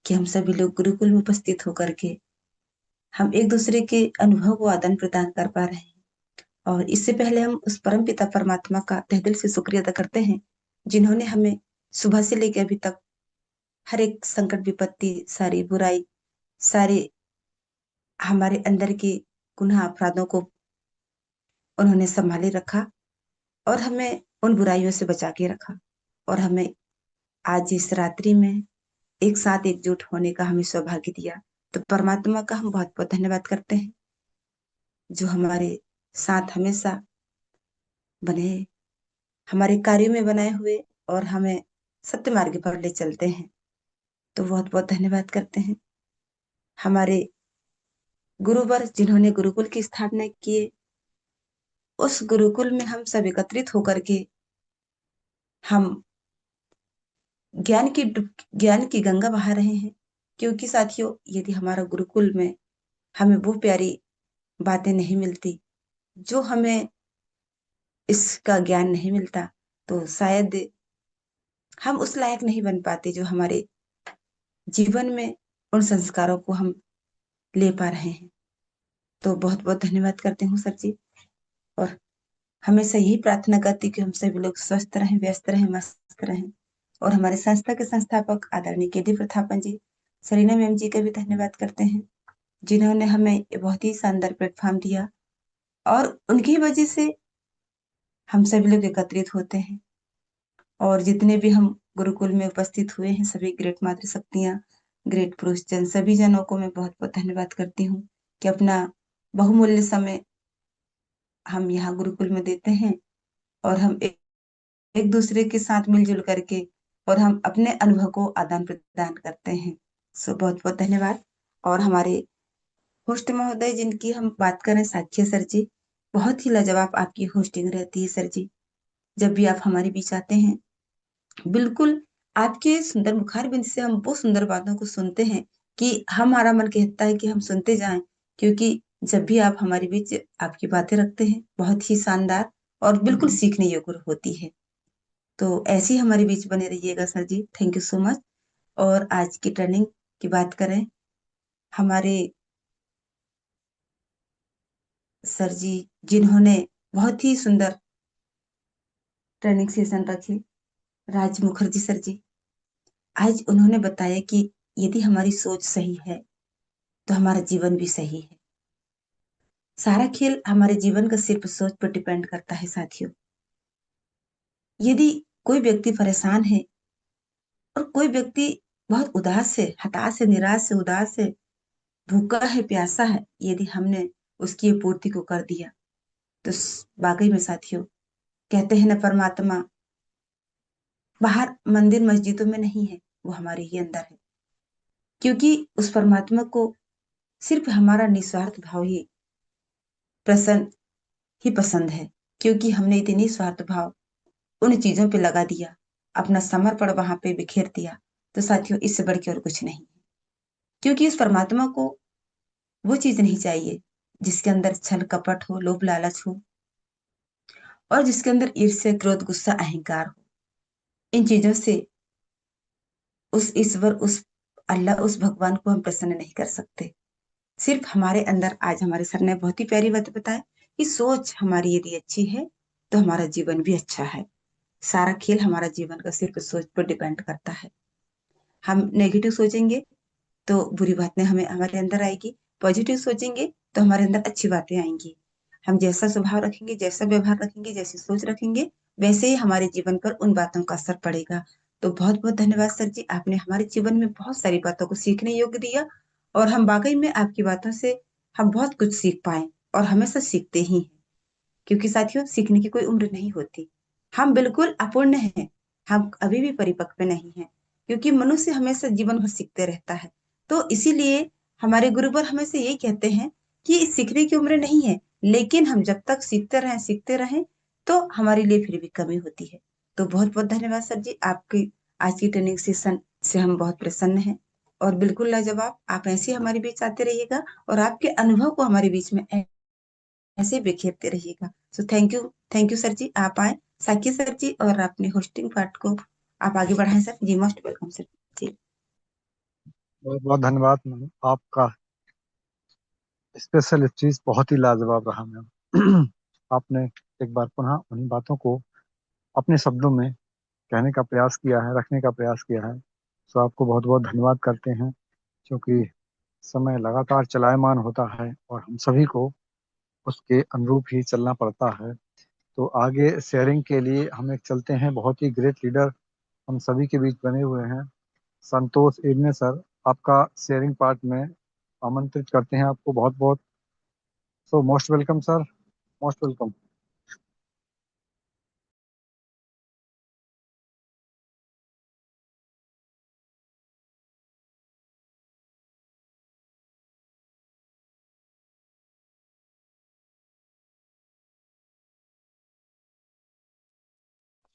कि हम सभी लोग गुरुकुल में उपस्थित होकर के हम एक दूसरे के अनुभव को आदान प्रदान कर पा रहे हैं। और इससे पहले हम उस परम पिता परमात्मा का तहे दिल से शुक्रिया अदा करते हैं, जिन्होंने हमें सुबह से लेकर अभी तक हर एक संकट विपत्ति, सारी बुराई, सारे हमारे अंदर के गुनाह अपराधों को उन्होंने संभाले रखा और हमें उन बुराइयों से बचा के रखा, और हमें आज इस रात्रि में एक साथ एकजुट होने का हमें सौभाग्य दिया। तो परमात्मा का हम बहुत बहुत धन्यवाद करते हैं, जो हमारे साथ हमेशा बने, हमारे कार्यों में बनाए हुए और हमें सत्य मार्ग पर ले चलते हैं। तो बहुत बहुत धन्यवाद करते हैं हमारे गुरुवर, जिन्होंने गुरुकुल की स्थापना किए। उस गुरुकुल में हम सब एकत्रित होकर के हम ज्ञान की गंगा बहा रहे हैं। क्योंकि साथियों, यदि हमारा गुरुकुल में हमें वो प्यारी बातें नहीं मिलती, जो हमें इसका ज्ञान नहीं मिलता, तो शायद हम उस लायक नहीं बन पाते जो हमारे जीवन में उन संस्कारों को हम ले पा रहे हैं। तो बहुत बहुत धन्यवाद करती हूँ सर जी, और हमेशा यही प्रार्थना करती कि हम सभी लोग स्वस्थ रहें, व्यस्त रहें, मस्त रहें। और हमारे संस्था के संस्थापक आदरणीय केडी प्रथापन जी, सरीना मैम जी का भी धन्यवाद करते हैं, जिन्होंने हमें ये बहुत ही शानदार प्लेटफॉर्म दिया, और उनकी वजह से हम सभी लोग एकत्रित होते हैं। और जितने भी हम गुरुकुल में उपस्थित हुए हैं, सभी ग्रेट मातृशक्तियां, ग्रेट पुरुष जन, सभी जनों को मैं बहुत बहुत धन्यवाद करती हूँ कि अपना बहुमूल्य समय हम यहाँ गुरुकुल में देते हैं, और हम एक दूसरे के साथ मिलजुल करके और हम अपने अनुभव को आदान प्रदान करते हैं। सो बहुत बहुत धन्यवाद। और हमारे होस्ट महोदय जिनकी हम बात करें, साक्ष्य सर जी, बहुत ही लाजवाब आपकी होस्टिंग रहती है सर जी। जब भी आप हमारे बीच आते हैं, बिल्कुल आपके सुंदर मुखार बिंद से हम वो सुंदर बातों को सुनते हैं कि हमारा मन कहता है कि हम सुनते जाएं, क्योंकि जब भी आप हमारे बीच आपकी बातें रखते हैं, बहुत ही शानदार और बिल्कुल सीखने योग्य होती है। तो ऐसे ही हमारे बीच बने रहिएगा sir ji, thank you so much. और आज की ट्रेनिंग की बात करें, हमारे सर जी जिन्होंने बहुत ही सुंदर ट्रेनिंग सेशन रखे, राज मुखर्जी सर जी, आज उन्होंने बताया कि यदि हमारी सोच सही है तो हमारा जीवन भी सही है। सारा खेल हमारे जीवन का सिर्फ सोच पर डिपेंड करता है साथियों। यदि कोई व्यक्ति परेशान है और कोई व्यक्ति बहुत उदास है, हताश है, निराश है, उदास है, भूखा है, प्यासा है, यदि हमने उसकी पूर्ति को कर दिया, तो वाकई में साथियों, कहते हैं ना, परमात्मा बाहर मंदिर मस्जिदों में नहीं है, वो हमारे ही अंदर है। क्योंकि उस परमात्मा को सिर्फ हमारा निस्वार्थ भाव ही पसंद है। क्योंकि हमने इतनी स्वार्थ भाव उन चीजों पे लगा दिया, अपना समर्पण वहां पे बिखेर दिया, तो साथियों इससे बढ़ के और कुछ नहीं है। क्योंकि उस परमात्मा को वो चीज नहीं चाहिए जिसके अंदर छल कपट हो, लोभ लालच हो, और जिसके अंदर ईर्ष्या, क्रोध, गुस्सा, अहंकार हो। इन चीजों से उस ईश्वर, उस अल्लाह, उस भगवान को हम प्रसन्न नहीं कर सकते। सिर्फ हमारे अंदर, आज हमारे सर ने बहुत ही प्यारी बात बताया कि सोच हमारी यदि अच्छी है तो हमारा जीवन भी अच्छा है। सारा खेल हमारा जीवन का सिर्फ सोच पर डिपेंड करता है। हम नेगेटिव सोचेंगे तो बुरी बातें हमें हमारे अंदर आएगी, पॉजिटिव सोचेंगे तो हमारे अंदर अच्छी बातें आएंगी। हम जैसा स्वभाव रखेंगे, जैसा व्यवहार रखेंगे, जैसी सोच रखेंगे, वैसे ही हमारे जीवन पर उन बातों का असर पड़ेगा। तो बहुत बहुत धन्यवाद सर जी, आपने हमारे जीवन में बहुत सारी बातों को सीखने योग्य दिया, और हम वाकई में आपकी बातों से हम बहुत कुछ सीख पाए, और हमेशा सीखते ही हैं। क्योंकि साथियों, सीखने की कोई उम्र नहीं होती। हम बिल्कुल अपूर्ण हैं, हम अभी भी परिपक्व नहीं हैं, क्योंकि मनुष्य हमेशा जीवन भर सीखते रहता है। तो इसीलिए हमारे गुरुवर हमेशा यही कहते हैं कि सीखने की उम्र नहीं है, लेकिन हम जब तक सीखते रहें तो हमारे लिए फिर भी कमी होती है। तो बहुत बहुत धन्यवाद सर जी, आपकी आज की ट्रेनिंग सेशन से हम बहुत प्रसन्न हैं, और बिल्कुल लाजवाब। आप ऐसे ही हमारे बीच आते रहिएगा, और आपके अनुभव को हमारे बीच में ऐसे बिखेरते रहिएगा। सो थैंक यू सर जी, आप आए साकिब सर जी, और अपने होस्टिंग पार्ट को आप आगे बढ़ाएं सर जी। मोस्ट वेलकम सर जी। बहुत बहुत धन्यवाद मैम, आपका स्पेशल चीज बहुत ही लाजवाब रहा मैम। आपने एक बार पुनः उन्हीं बातों को अपने शब्दों में कहने का प्रयास किया है, रखने का प्रयास किया है। सो आपको बहुत बहुत धन्यवाद करते हैं, क्योंकि समय लगातार चलायमान होता है और हम सभी को उसके अनुरूप ही चलना पड़ता है। तो आगे शेयरिंग के लिए हम एक चलते हैं, बहुत ही ग्रेट लीडर हम सभी के बीच बने हुए हैं, संतोष इग्ने सर, आपका शेयरिंग पार्ट में आमंत्रित करते हैं आपको बहुत बहुत। So most welcome sir, most welcome.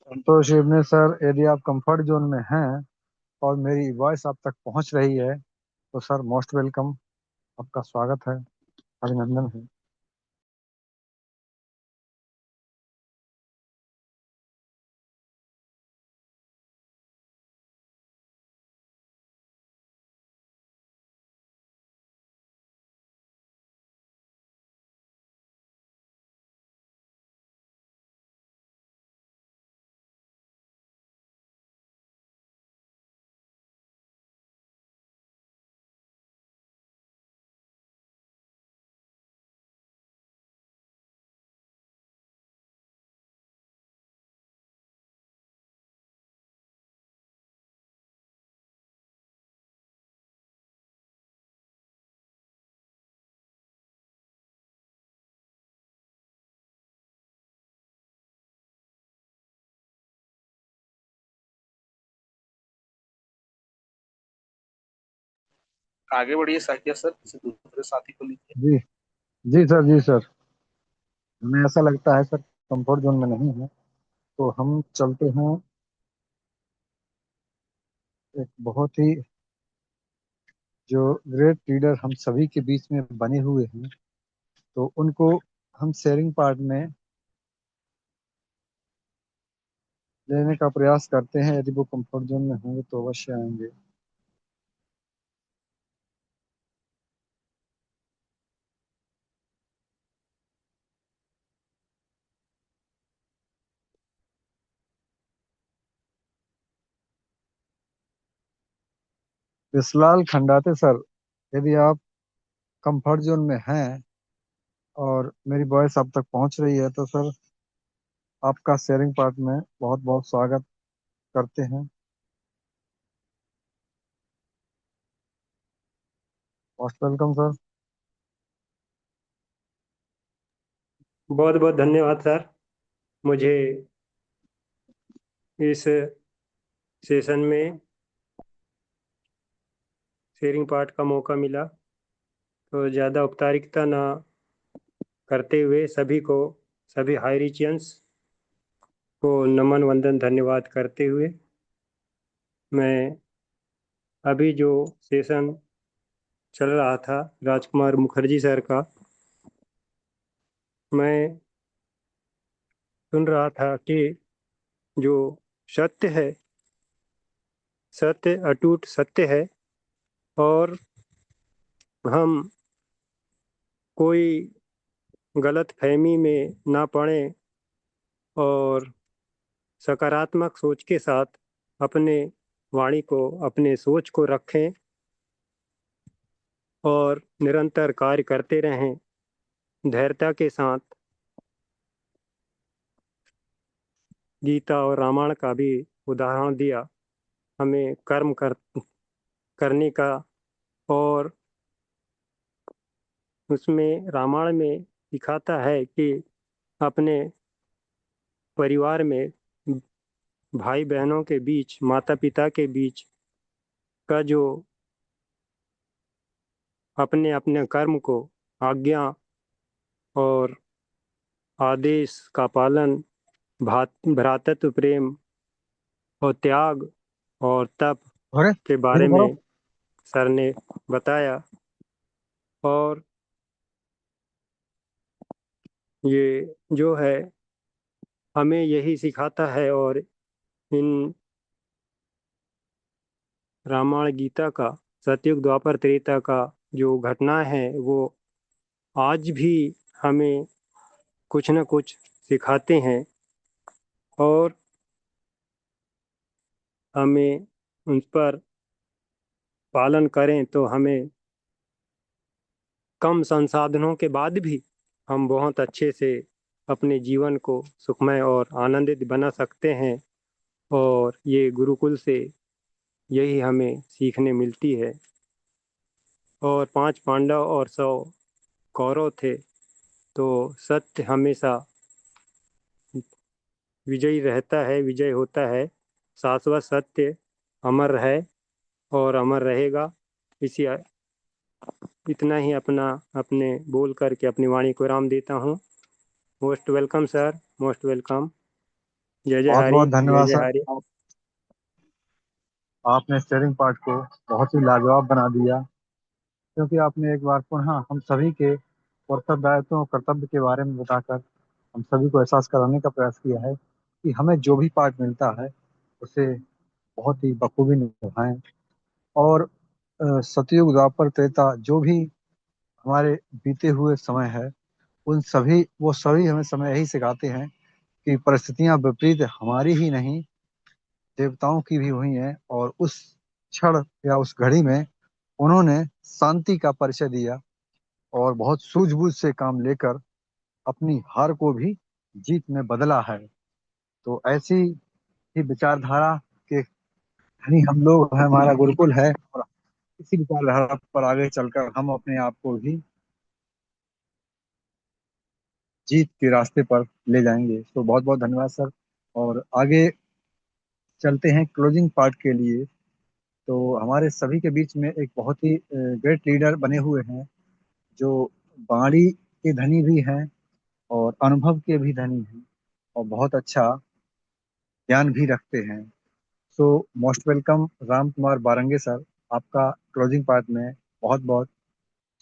Santosh Igne sir, यदि आप कंफर्ट जोन में हैं और मेरी वॉइस आप तक पहुंच रही है तो सर मोस्ट वेलकम, आपका स्वागत है, अभिनंदन है। आगे बढ़िए साकिया सर, किसी दूसरे साथी को लीजिए। जी जी सर, जी सर। हमें ऐसा लगता है सर कंफर्ट जोन में नहीं है, तो हम चलते हैं एक बहुत ही जो ग्रेट लीडर हम सभी के बीच में बने हुए हैं, तो उनको हम शेयरिंग पार्ट में लेने का प्रयास करते हैं। यदि वो कंफर्ट जोन में होंगे तो अवश्य आएंगे। विशलाल खंडाते सर, यदि आप कंफर्ट जोन में हैं और मेरी वॉइस आप तक पहुंच रही है, तो सर आपका शेयरिंग पार्ट में बहुत बहुत स्वागत करते हैं। Most welcome sir. बहुत बहुत धन्यवाद सर, मुझे इस सेशन में शेयरिंग पार्ट का मौका मिला। तो ज़्यादा औपचारिकता ना करते हुए सभी हाईरिचियंस को नमन वंदन धन्यवाद करते हुए, मैं अभी जो सेशन चल रहा था राजकुमार मुखर्जी सर का, मैं सुन रहा था कि जो सत्य है, सत्य अटूट सत्य है, और हम कोई गलत फहमी में ना पड़े और सकारात्मक सोच के साथ अपने वाणी को, अपने सोच को रखें और निरंतर कार्य करते रहें धैर्यता के साथ। गीता और रामायण का भी उदाहरण दिया हमें करने का, और उसमें रामायण में दिखाता है कि अपने परिवार में, भाई बहनों के बीच, माता पिता के बीच का जो अपने अपने कर्म को, आज्ञा और आदेश का पालन, भ्रातृत्व प्रेम और त्याग और तप अरे के धीरे बारे करो। में सर ने बताया। और ये जो है हमें यही सिखाता है, और इन रामायण गीता का, सतयुग द्वापर त्रेता का जो घटना है वो आज भी हमें कुछ न कुछ सिखाते हैं, और हमें उन पर पालन करें तो हमें कम संसाधनों के बाद भी हम बहुत अच्छे से अपने जीवन को सुखमय और आनंदित बना सकते हैं। और ये गुरुकुल से यही हमें सीखने मिलती है। और 5 पांडव और 100 कौरव थे, तो सत्य हमेशा विजयी रहता है, विजय होता है। शाश्वत सत्य अमर है और अमर रहेगा। इसी इतना ही अपने बोल करके अपनी वाणी को विराम देता हूँ। Most welcome sir, most welcome. जय जय बहुत हरि, बहुत जय धन्यवाद जय सर। हरि। आपने स्टेयरिंग पार्ट को बहुत ही लाजवाब बना दिया, क्योंकि आपने एक बार पुनः हम सभी के उत्तरदायित्वों और कर्तव्य के बारे में बताकर हम सभी को एहसास कराने का प्रयास किया है कि हमें जो भी पार्ट मिलता है उसे बहुत ही बखूबी निभाएं। और सतयुग द्वापर त्रेता जो भी हमारे बीते हुए समय है, उन सभी वो सभी हमें समय यही सिखाते हैं कि परिस्थितियां विपरीत हमारी ही नहीं, देवताओं की भी हुई हैं, और उस क्षण या उस घड़ी में उन्होंने शांति का परिचय दिया और बहुत सूझबूझ से काम लेकर अपनी हार को भी जीत में बदला है। तो ऐसी ही विचारधारा के धनी हम लोग हैं, हमारा गुरुकुल है, और इसी विचारधारा पर आगे चलकर हम अपने आप को भी जीत के रास्ते पर ले जाएंगे। तो बहुत बहुत धन्यवाद सर। और आगे चलते हैं क्लोजिंग पार्ट के लिए। तो हमारे सभी के बीच में एक बहुत ही ग्रेट लीडर बने हुए हैं, जो बाणी के धनी भी हैं और अनुभव के भी धनी हैं और बहुत अच्छा ज्ञान भी रखते हैं। सो most welcome Ram Kumar Barange sir, आपका क्लोजिंग पार्ट में बहुत बहुत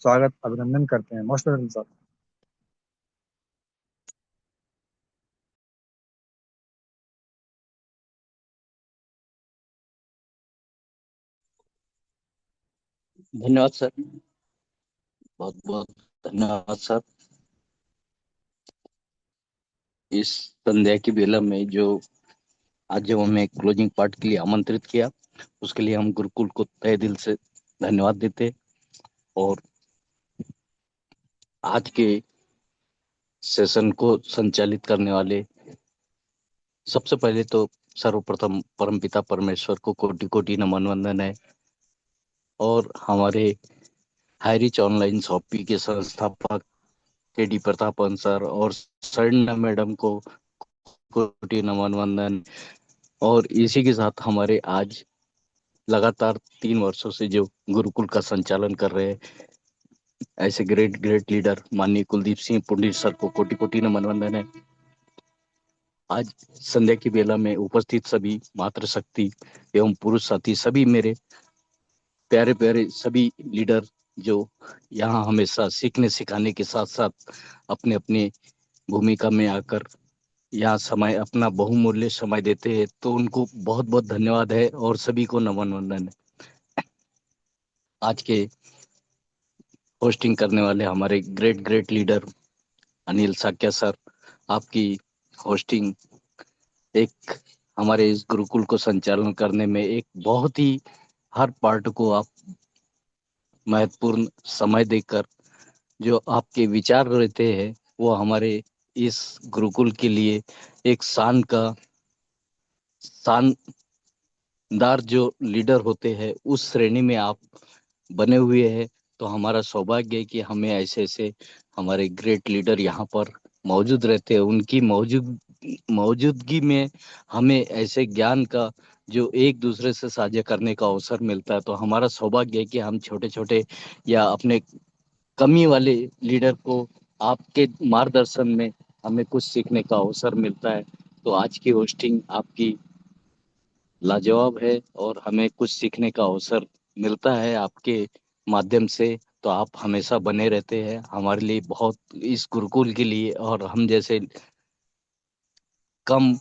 स्वागत अभिनंदन करते हैं। Most welcome sir. धन्यवाद सर, बहुत बहुत धन्यवाद सर। इस संध्या की बेला में जो आज जब हमें क्लोजिंग पार्ट के लिए आमंत्रित किया, उसके लिए हम गुरुकुल को तहे दिल से धन्यवाद देते। और आज के सेशन को संचालित करने वाले सबसे पहले तो सर्वप्रथम परमपिता परमेश्वर को कोटि कोटि नमन वंदन है। और हमारे हाईरिच ऑनलाइन शॉपी के संस्थापक के.डी. प्रतापन सर और सरना मैडम को कोटि नमन वंदन। और इसी के साथ हमारे आज लगातार 3 वर्षों से जो गुरुकुल का संचालन कर रहे हैं ऐसे ग्रेट ग्रेट लीडर माननीय कुलदीप सिंह पुंडित सर को कोटि कोटि नमन वंदन है। आज संध्या की बेला में उपस्थित सभी मातृशक्ति एवं पुरुष साथी, सभी मेरे प्यारे प्यारे सभी लीडर जो यहाँ हमेशा सीखने सिखाने के साथ साथ अपने अपने भूमिका में आकर यहाँ समय अपना बहुमूल्य समय देते हैं, तो उनको बहुत बहुत धन्यवाद है और सभी को नमन वंदन है। आज के होस्टिंग करने वाले हमारे great great leader Anil Sakya sir, आपकी होस्टिंग एक हमारे इस गुरुकुल को संचालन करने में एक बहुत ही हर पार्ट को आप महत्वपूर्ण समय देकर जो आपके विचार रहते हैं वो हमारे इस गुरुकुल के लिए एक शानदार जो लीडर होते हैं उस श्रेणी में आप बने हुए हैं। तो हमारा सौभाग्य है कि हमें ऐसे ऐसे हमारे ग्रेट लीडर यहाँ पर मौजूद रहते हैं। उनकी मौजूदगी में हमें ऐसे ज्ञान का जो एक दूसरे से साझा करने का अवसर मिलता है। तो हमारा सौभाग्य है कि हम छोटे छोटे या अपने कमी वाले लीडर को आपके मार्गदर्शन में हमें कुछ सीखने का अवसर मिलता है। तो आज की होस्टिंग आपकी लाजवाब है और हमें कुछ सीखने का अवसर मिलता है आपके माध्यम से। तो आप हमेशा बने रहते हैं हमारे लिए, बहुत इस गुरुकुल के लिए और हम जैसे कम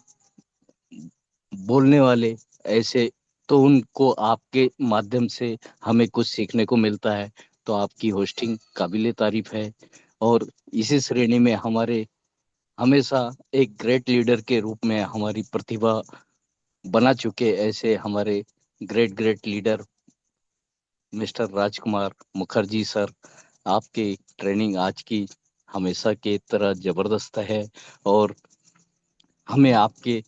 बोलने वाले ऐसे, तो उनको आपके माध्यम से हमें कुछ सीखने को मिलता है। तो आपकी होस्टिंग काबिले तारीफ है। और इसी श्रेणी में हमारे हमेशा एक ग्रेट लीडर के रूप में हमारी प्रतिभा बना चुके ऐसे हमारे ग्रेट ग्रेट लीडर मिस्टर राजकुमार मुखर्जी सर, आपकी ट्रेनिंग आज की हमेशा के तरह जबरदस्त है। और हमें आपके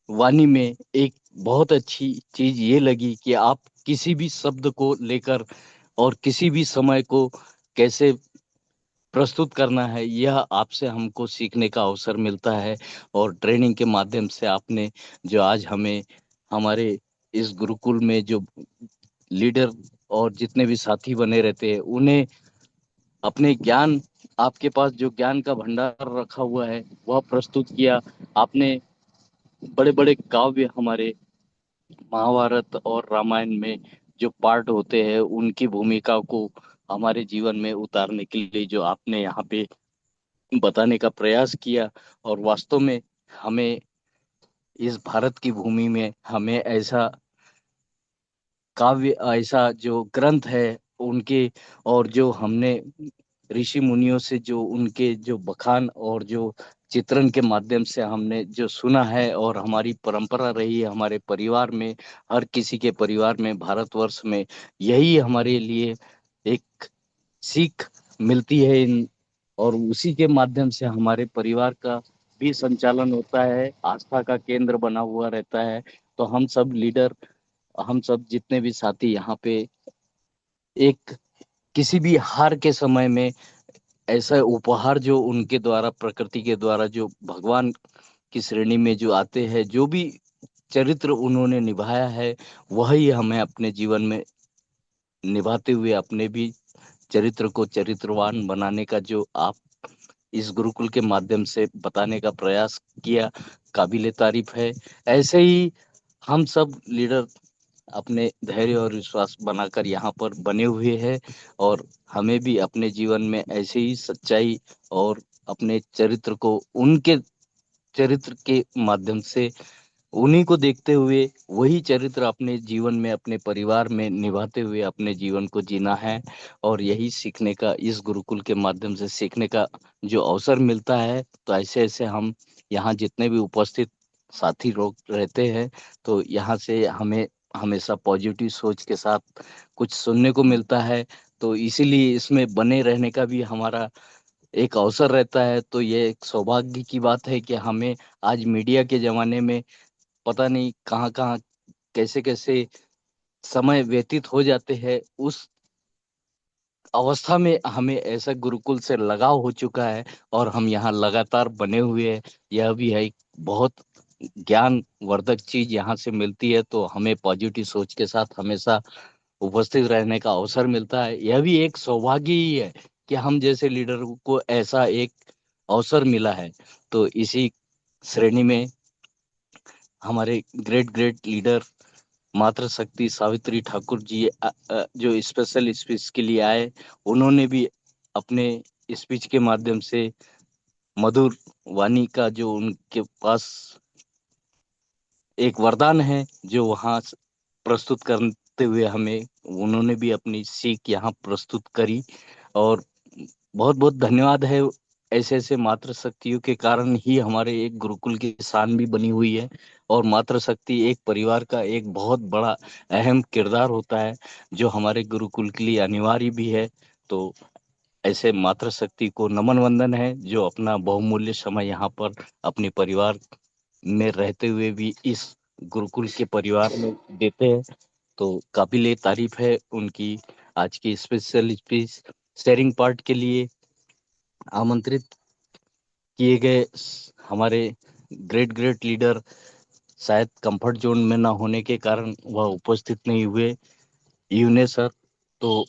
वाणी में एक बहुत अच्छी चीज ये लगी कि आप किसी भी शब्द को लेकर और किसी भी समय को कैसे प्रस्तुत करना है यह आपसे हमको सीखने का अवसर मिलता है। और ट्रेनिंग के माध्यम से आपने जो आज हमें हमारे इस गुरुकुल में जो लीडर और जितने भी साथी बने रहते हैं उन्हें अपने ज्ञान, आपके पास जो ज्ञान का भंडार रखा हुआ है वह प्रस्तुत किया आपने। बड़े बड़े काव्य हमारे महाभारत और रामायण में जो पार्ट होते हैं उनकी भूमिका को हमारे जीवन में उतारने के लिए जो आपने यहाँ पे बताने का प्रयास किया। और वास्तव में हमें इस भारत की भूमि में हमें ऐसा काव्य, ऐसा जो ग्रंथ है उनके, और जो हमने ऋषि मुनियों से जो उनके जो बखान और जो चित्रण के माध्यम से हमने जो सुना है और हमारी परंपरा रही है हमारे परिवार में, हर किसी के परिवार में भारतवर्ष में यही हमारे लिए एक सीख मिलती है इन, और उसी के माध्यम से हमारे परिवार का भी संचालन होता है, आस्था का केंद्र बना हुआ रहता है। तो हम सब लीडर, हम सब जितने भी साथी यहाँ पे एक किसी भी हार के समय में ऐसा उपहार जो उनके द्वारा प्रकृति के द्वारा जो भगवान की श्रेणी में जो आते हैं, जो भी चरित्र उन्होंने निभाया है वही हमें अपने जीवन में निभाते हुए अपने भी चरित्र को चरित्रवान बनाने का जो आप इस गुरुकुल के माध्यम से बताने का प्रयास किया, काबिले तारीफ है। ऐसे ही हम सब लीडर अपने धैर्य और विश्वास बनाकर यहाँ पर बने हुए हैं और हमें भी अपने जीवन में ऐसे ही सच्चाई और अपने चरित्र को उनके चरित्र के माध्यम से उन्हीं को देखते हुए वही चरित्र अपने जीवन में अपने परिवार में निभाते हुए अपने जीवन को जीना है। और यही सीखने का, इस गुरुकुल के माध्यम से सीखने का जो अवसर मिलता है, तो ऐसे ऐसे हम यहाँ जितने भी उपस्थित साथी लोग रहते हैं, तो यहाँ से हमें हमेशा पॉजिटिव सोच के साथ कुछ सुनने को मिलता है। तो इसीलिए इसमें बने रहने का भी हमारा एक अवसर रहता है। तो ये एक सौभाग्य की बात है कि हमें आज मीडिया के जमाने में पता नहीं कहाँ कहाँ कैसे कैसे समय व्यतीत हो जाते हैं, उस अवस्था में हमें ऐसा गुरुकुल से लगाव हो चुका है और हम यहाँ लगातार बने हुए हैं। यह भी है एक बहुत ज्ञान वर्धक चीज यहाँ से मिलती है, तो हमें पॉजिटिव सोच के साथ हमेशा उपस्थित रहने का अवसर मिलता है। यह भी एक सौभाग्य ही है कि हम जैसे लीडर को ऐसा एक अवसर मिला है। तो इसी श्रेणी में हमारे ग्रेट ग्रेट लीडर मातृशक्ति सावित्री ठाकुर जी जो स्पेशल स्पीच के लिए आए, उन्होंने भी अपने स्पीच के माध्यम से मधुर वाणी का जो उनके पास एक वरदान है जो वहाँ प्रस्तुत करते हुए हमें उन्होंने भी अपनी सीख यहाँ प्रस्तुत करी। और बहुत बहुत धन्यवाद है, ऐसे ऐसे मातृशक्तियों के कारण ही हमारे एक गुरुकुल की शान भी बनी हुई है। और मातृशक्ति एक परिवार का एक बहुत बड़ा अहम किरदार होता है जो हमारे गुरुकुल के लिए अनिवार्य भी है। तो ऐसे मातृशक्ति को नमन वंदन है जो अपना बहुमूल्य समय यहाँ पर अपने परिवार में रहते हुए भी इस गुरुकुल के परिवार में देते हैं। तो काबिले तारीफ है उनकी आज की स्पेशल स्पीच शेयरिंग पार्ट के लिए आमंत्रित किए गए हमारे ग्रेट ग्रेट लीडर शायद कंफर्ट जोन में ना होने के कारण वह उपस्थित नहीं हुए, यूने सर। तो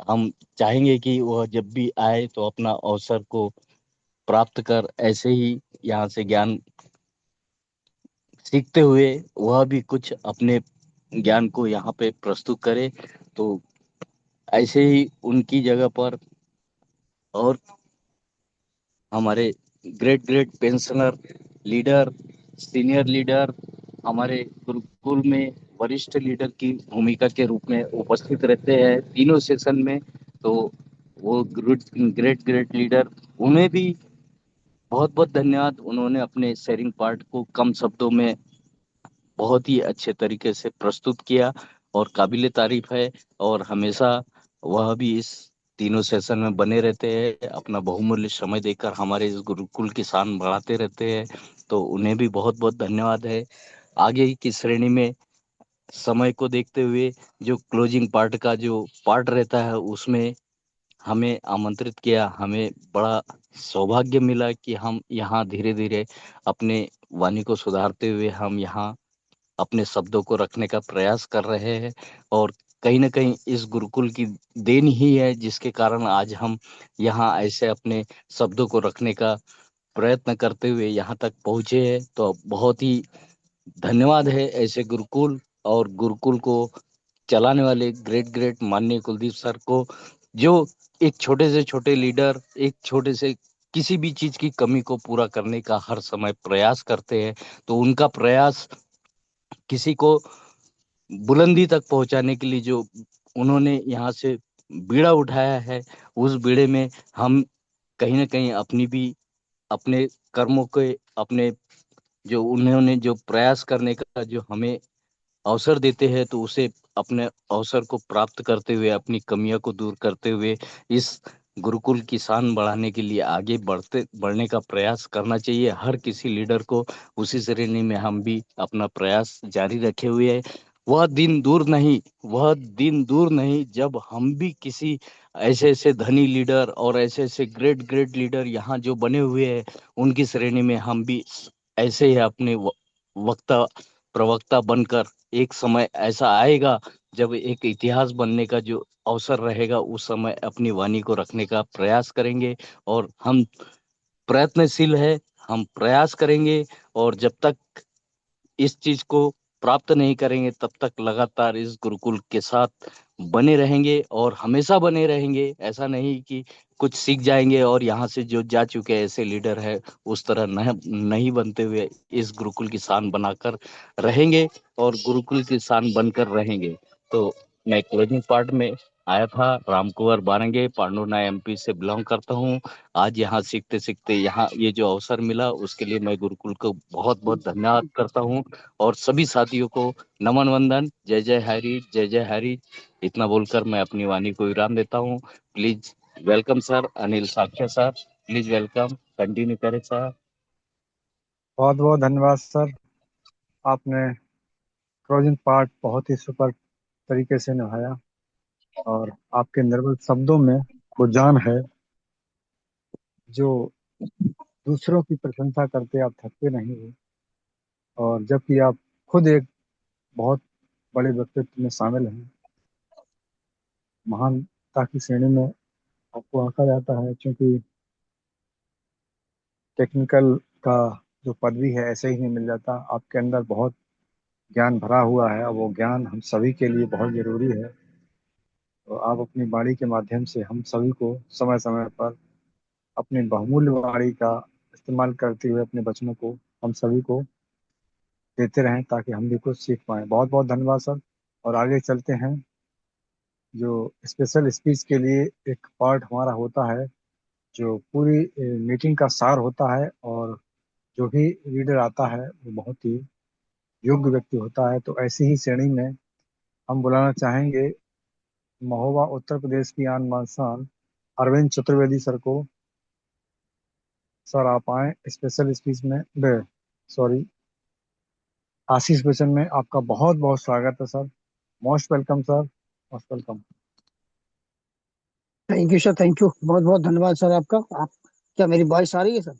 हम चाहेंगे कि वह जब भी आए तो अपना अवसर को प्राप्त कर ऐसे ही यहाँ से ज्ञान सीखते हुए वह भी कुछ अपने ज्ञान को यहाँ पे प्रस्तुत करे। तो ऐसे ही उनकी जगह पर और हमारे great great pensioner leader, senior leader हमारे गुरुकुल में वरिष्ठ लीडर की भूमिका के रूप में उपस्थित रहते हैं तीनों सेशन में। तो वो ग्रेट ग्रेट लीडर, उन्हें भी बहुत बहुत धन्यवाद। उन्होंने अपने शेयरिंग पार्ट को कम शब्दों में बहुत ही अच्छे तरीके से प्रस्तुत किया और काबिले तारीफ है। और हमेशा वह भी इस तीनों सेशन में बने रहते हैं, अपना बहुमूल्य समय देकर हमारे इस गुरुकुल की शान बढ़ाते रहते हैं। तो उन्हें भी बहुत बहुत धन्यवाद है। आगे की श्रेणी में समय को देखते हुए जो क्लोजिंग पार्ट का जो पार्ट रहता है उसमें हमें आमंत्रित किया। हमें बड़ा सौभाग्य मिला कि हम यहाँ धीरे धीरे अपने वाणी को सुधारते हुए हम यहाँ अपने शब्दों को रखने का प्रयास कर रहे हैं। और कहीं ना कहीं इस गुरुकुल की देन ही है जिसके कारण आज हम यहाँ ऐसे अपने शब्दों को रखने का प्रयत्न करते हुए यहाँ तक पहुँचे हैं। तो बहुत ही धन्यवाद है ऐसे गुरुकुल और गुरुकुल को चलाने वाले ग्रेट ग्रेट माननीय कुलदीप सर को, जो एक छोटे से छोटे लीडर एक छोटे से किसी भी चीज की कमी को पूरा करने का हर समय प्रयास करते हैं। तो उनका प्रयास किसी को बुलंदी तक पहुंचाने के लिए जो उन्होंने यहाँ से बीड़ा उठाया है, उस बीड़े में हम कहीं ना कहीं अपनी भी अपने कर्मों के अपने जो उन्होंने जो प्रयास करने का जो हमें अवसर देते हैं, तो उसे अपने अवसर को प्राप्त करते हुए अपनी कमियों को दूर करते हुए इस गुरुकुल की शान बढ़ाने के लिए आगे बढ़ने का प्रयास करना चाहिए हर किसी लीडर को। उसी श्रेणी में हम भी अपना प्रयास जारी रखे हुए हैं। वह दिन दूर नहीं जब हम भी किसी ऐसे ऐसे धनी लीडर और ऐसे ऐसे ग्रेट ग्रेट लीडर यहाँ जो बने हुए हैं उनकी श्रेणी में हम भी ऐसे ही अपने वक्ता प्रवक्ता बनकर एक समय ऐसा आएगा जब एक इतिहास बनने का जो अवसर रहेगा, उस समय अपनी वाणी को रखने का प्रयास करेंगे। और हम प्रयत्नशील है, हम प्रयास करेंगे, और जब तक इस चीज को प्राप्त नहीं करेंगे तब तक लगातार इस गुरुकुल के साथ बने रहेंगे और हमेशा बने रहेंगे। ऐसा नहीं कि कुछ सीख जाएंगे और यहाँ से जो जा चुके ऐसे लीडर है उस तरह नहीं बनते हुए इस गुरुकुल की शान बनाकर रहेंगे और गुरुकुल की शान बनकर रहेंगे। तो मैं क्लोजिंग पार्ट में आया था। राम कुंवर बारंगे, पांडुना एमपी से बिलोंग करता हूँ। आज यहाँ सीखते सीखते यहाँ ये जो अवसर मिला उसके लिए मैं गुरुकुल को बहुत बहुत धन्यवाद करता हूँ। और सभी साथियों को नमन वंदन, जय जय हरि, जय जय हरि। इतना बोलकर मैं अपनी वाणी को विराम देता हूँ। प्लीज वेलकम सर, अनिल साक्ष्य सर, प्लीज वेलकम, कंटिन्यू करें सर। बहुत बहुत धन्यवाद सर। आपने क्लोजिंग पार्ट बहुत ही सुपर तरीके से निभाया और आपके निर्मल शब्दों में वो जान है जो दूसरों की प्रशंसा करते आप थकते नहीं हो, और जबकि आप खुद एक बहुत बड़े व्यक्तित्व में शामिल हैं। महानता की श्रेणी में आपको आंका जाता है, क्योंकि टेक्निकल का जो पदवी है ऐसे ही नहीं मिल जाता। आपके अंदर बहुत ज्ञान भरा हुआ है और वो ज्ञान हम सभी के लिए बहुत जरूरी है। तो आप अपनी वाणी के माध्यम से हम सभी को समय समय पर अपनी बहुमूल्य वाणी का इस्तेमाल करते हुए अपने बचनों को हम सभी को देते रहें, ताकि हम भी कुछ सीख पाएं। बहुत बहुत धन्यवाद सर। और आगे चलते हैं। जो स्पेशल स्पीच के लिए एक पार्ट हमारा होता है, जो पूरी मीटिंग का सार होता है, और जो भी लीडर आता है वो बहुत ही योग्य व्यक्ति होता है। तो ऐसी ही श्रेणी में हम बुलाना चाहेंगे महोबा उत्तर प्रदेश की आन बान शान अरविंद चतुर्वेदी सर को। सर आप आए स्पेशल स्पीच में, सॉरी, आशीष बच्चन में आपका बहुत बहुत स्वागत है sir. Most welcome sir, most welcome. Thank you sir, thank you, बहुत बहुत धन्यवाद सर आपका। आप क्या मेरी वॉइस आ रही है सर?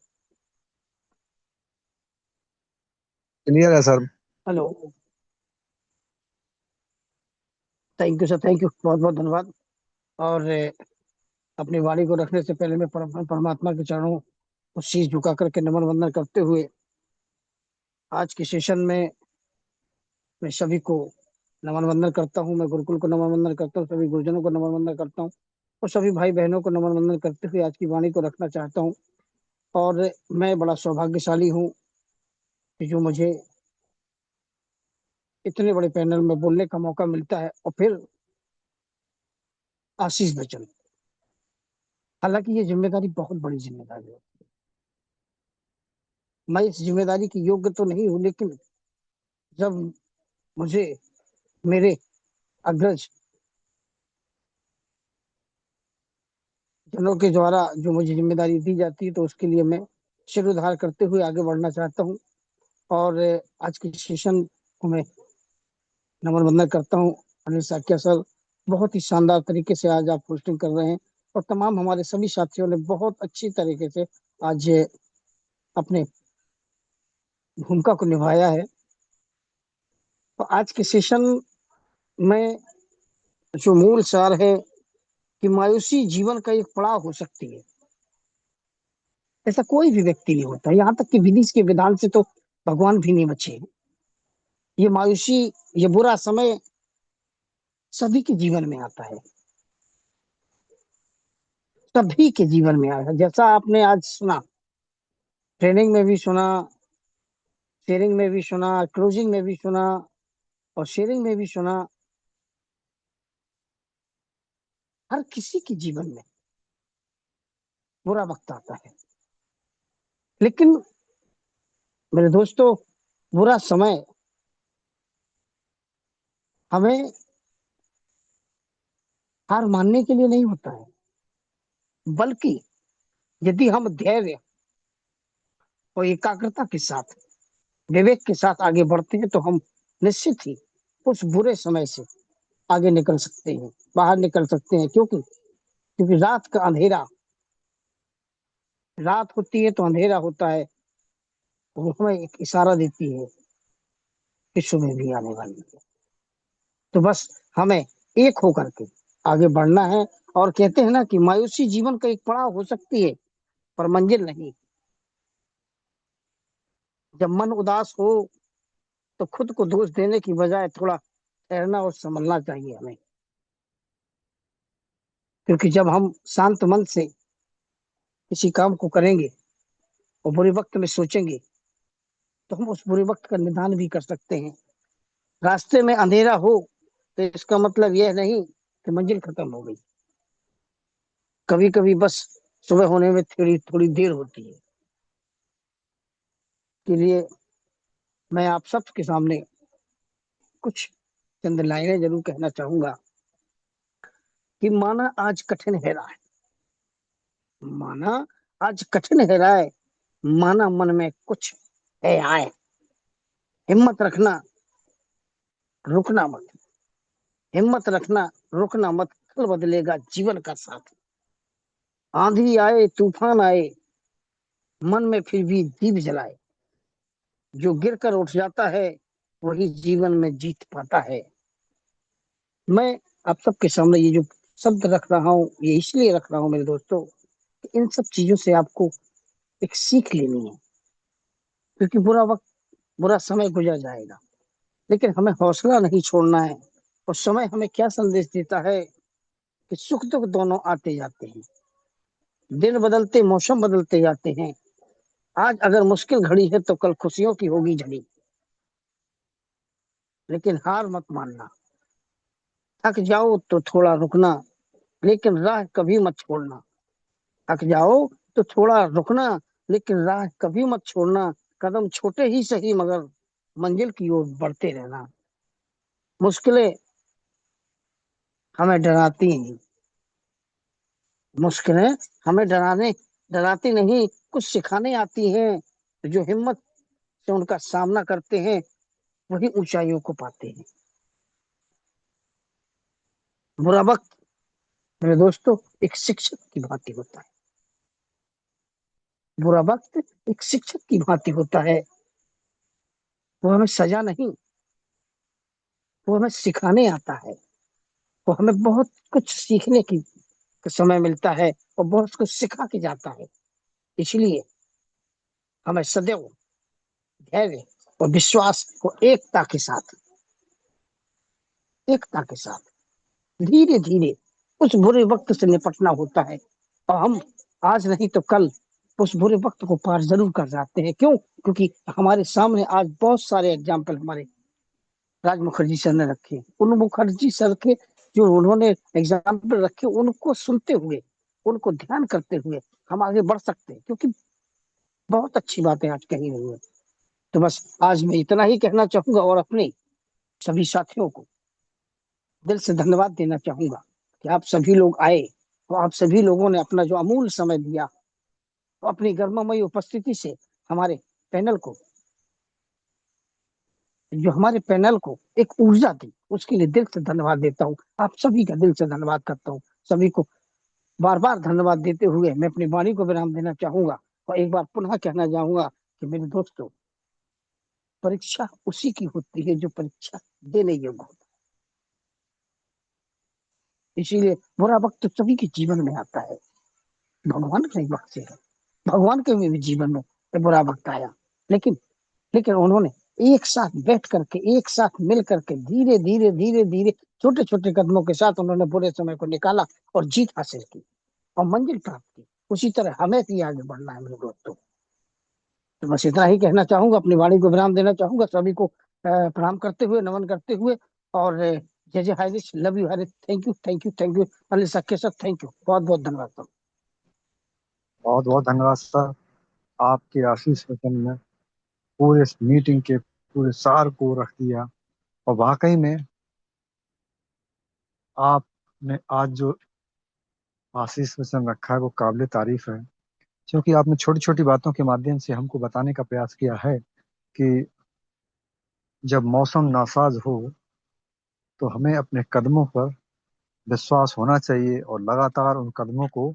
क्लियर है sir. Hello, thank you sir, thank you, बहुत बहुत धन्यवाद। और अपनी वाणी को रखने से पहले मैं परमात्मा के चरणों को शीश झुका करके नमन वंदन करते हुए आज के सेशन में मैं सभी को नमन वंदन करता हूँ। मैं गुरुकुल को नमन वंदन करता हूँ, सभी गुरुजनों को नमन वंदन करता हूँ और सभी भाई बहनों को नमन वंदन करते हुए आज की वाणी को रखना चाहता हूँ। और मैं बड़ा सौभाग्यशाली हूँ कि जो मुझे इतने बड़े पैनल में बोलने का मौका मिलता है, और फिर आशीष बच्चन। हालांकि ये जिम्मेदारी बहुत बड़ी जिम्मेदारी है। मैं इस जिम्मेदारी की योग्य तो नहीं हूँ, लेकिन जब मुझे मेरे अग्रज जनों के द्वारा जो मुझे जिम्मेदारी दी जाती है, तो उसके लिए मैं सिर उधार करते हुए आगे बढ़ना चाहता हूँ। और आज के सेशन को मैं नमन वंदन करता हूँ। अनिल साकिया सर, बहुत ही शानदार तरीके से आज आप होस्टिंग कर रहे हैं और तमाम हमारे सभी साथियों ने बहुत अच्छी तरीके से आज अपने भूमिका को निभाया है। तो आज के सेशन में जो मूल सार है कि मायूसी जीवन का एक पड़ाव हो सकती है। ऐसा कोई भी व्यक्ति नहीं होता, यहाँ तक कि विधि के विधान से तो भगवान भी नहीं बचे। ये मायूसी, ये बुरा समय सभी के जीवन में आता है, सभी के जीवन में आता है। जैसा आपने आज सुना, ट्रेनिंग में भी सुना, शेयरिंग में भी सुना, क्लोजिंग में भी सुना और शेयरिंग में भी सुना। हर किसी के जीवन में बुरा वक्त आता है, लेकिन मेरे दोस्तों, बुरा समय हमें हार मानने के लिए नहीं होता है, बल्कि यदि हम धैर्य और एकाग्रता के साथ, विवेक के साथ आगे बढ़ते हैं, तो हम निश्चित ही उस बुरे समय से आगे निकल सकते हैं, बाहर निकल सकते हैं। क्योंकि क्योंकि रात का अंधेरा, रात होती है तो अंधेरा होता है, वो हमें एक इशारा देती है विश्व में भी आने वाली है। तो बस हमें एक होकर के आगे बढ़ना है। और कहते हैं ना कि मायूसी जीवन का एक पड़ाव हो सकती है, पर मंजिल नहीं। जब मन उदास हो तो खुद को दोष देने की बजाय थोड़ा ठहरना और संभलना चाहिए हमें। क्योंकि जब हम शांत मन से किसी काम को करेंगे और बुरे वक्त में सोचेंगे, तो हम उस बुरे वक्त का निदान भी कर सकते हैं। रास्ते में अंधेरा हो तो इसका मतलब यह नहीं कि मंजिल खत्म हो गई। कभी कभी बस सुबह होने में थोड़ी थोड़ी देर होती है। के लिए मैं आप सबके सामने कुछ चंद लाइनें जरूर कहना चाहूंगा कि माना आज कठिन है राह, माना आज कठिन है राह, माना मन में कुछ है आए, हिम्मत रखना, रुकना मत, हिम्मत रखना, रुकना मत, कल बदलेगा जीवन का साथ। आंधी आए तूफान आए, मन में फिर भी दीप जलाए, जो गिर कर उठ जाता है वही जीवन में जीत पाता है। मैं आप सबके सामने ये जो शब्द रख रहा हूँ, ये इसलिए रख रहा हूँ मेरे दोस्तों, कि इन सब चीजों से आपको एक सीख लेनी है। क्योंकि बुरा वक्त, बुरा समय गुजर जाएगा, लेकिन हमें हौसला नहीं छोड़ना है। और समय हमें क्या संदेश देता है कि सुख दुख दोनों आते जाते हैं, दिन बदलते मौसम बदलते जाते हैं। आज अगर मुश्किल घड़ी है तो कल खुशियों की होगी झड़ी। लेकिन हार मत मानना, थक जाओ तो थोड़ा रुकना, लेकिन राह कभी मत छोड़ना। थक जाओ तो थोड़ा रुकना, लेकिन राह कभी मत छोड़ना। कदम छोटे ही सही मगर मंजिल की ओर बढ़ते रहना। मुश्किलें हमें डराती हैं, मुश्किलें हमें डराती नहीं, कुछ सिखाने आती हैं। जो हिम्मत से उनका सामना करते हैं वही ऊंचाइयों को पाते हैं। बुरा वक्त मेरे दोस्तों एक शिक्षक की भांति होता है, बुरा वक्त एक शिक्षक की भांति होता है। वो हमें सजा नहीं, वो हमें सिखाने आता है। वो हमें बहुत कुछ सीखने की समय मिलता है और बहुत कुछ सिखा के जाता है। इसलिए हमें सदैव धैर्य और विश्वास को एकता के साथ धीरे धीरे उस बुरे वक्त से निपटना होता है। और हम आज नहीं तो कल उस बुरे वक्त को पार जरूर कर जाते हैं। क्यों? क्योंकि हमारे सामने आज बहुत सारे एग्जाम्पल हमारे राज मुखर्जी सर ने रखे। उन मुखर्जी सर के जो उन्होंने एग्जाम्पल रखे, उनको सुनते हुए, उनको ध्यान करते हुए हम आगे बढ़ सकते हैं। क्योंकि बहुत अच्छी बातें आज कही रही है। तो बस आज मैं इतना ही कहना चाहूंगा और अपने सभी साथियों को दिल से धन्यवाद देना चाहूंगा कि आप सभी लोग आए और आप सभी लोगों ने अपना जो अमूल्य समय दिया और अपनी गर्ममयी उपस्थिति से हमारे पैनल को, जो हमारे पैनल को एक ऊर्जा दी, उसके लिए दिल से धन्यवाद देता हूँ। आप सभी का दिल से धन्यवाद करता हूँ। सभी को बार बार धन्यवाद देते हुए मैं अपनी वाणी को विराम देना चाहूंगा और एक बार पुनः कहना चाहूंगा कि मेरे दोस्तों, परीक्षा उसी की होती है जो परीक्षा देने योग्य होता है। इसीलिए बुरा वक्त तो सभी के जीवन में आता है, भगवान के वक्त से है, भगवान के भी जीवन में बुरा वक्त आया। लेकिन लेकिन उन्होंने एक साथ बैठ करके, एक साथ मिल करके धीरे धीरे धीरे धीरे छोटे छोटे कदमों के साथ उन्होंने बुरे समय को निकाला और जीत हासिल की और मंजिल प्राप्त की। उसी तरह हमें भी आगे बढ़ना है मेरे दोस्तों। तो बस इतना ही कहना चाहूंगा, अपनी वाणी को विराम देना चाहूंगा। सभी को प्रणाम करते हुए, नमन करते हुए और जय जय Harish, love you Harish, thank you thank you thank you. Anil Sakhya sir, thank you, बहुत बहुत धन्यवाद सर। बहुत बहुत धन्यवाद सर। आपके आशीष वचन ने पूरे इस मीटिंग के पूरे सार को रख दिया। और वाकई में आपने आज जो आशीष वचन रखा है वो काबिल तारीफ है। क्योंकि आपने छोटी छोटी बातों के माध्यम से हमको बताने का प्रयास किया है कि जब मौसम नासाज हो तो हमें अपने कदमों पर विश्वास होना चाहिए और लगातार उन कदमों को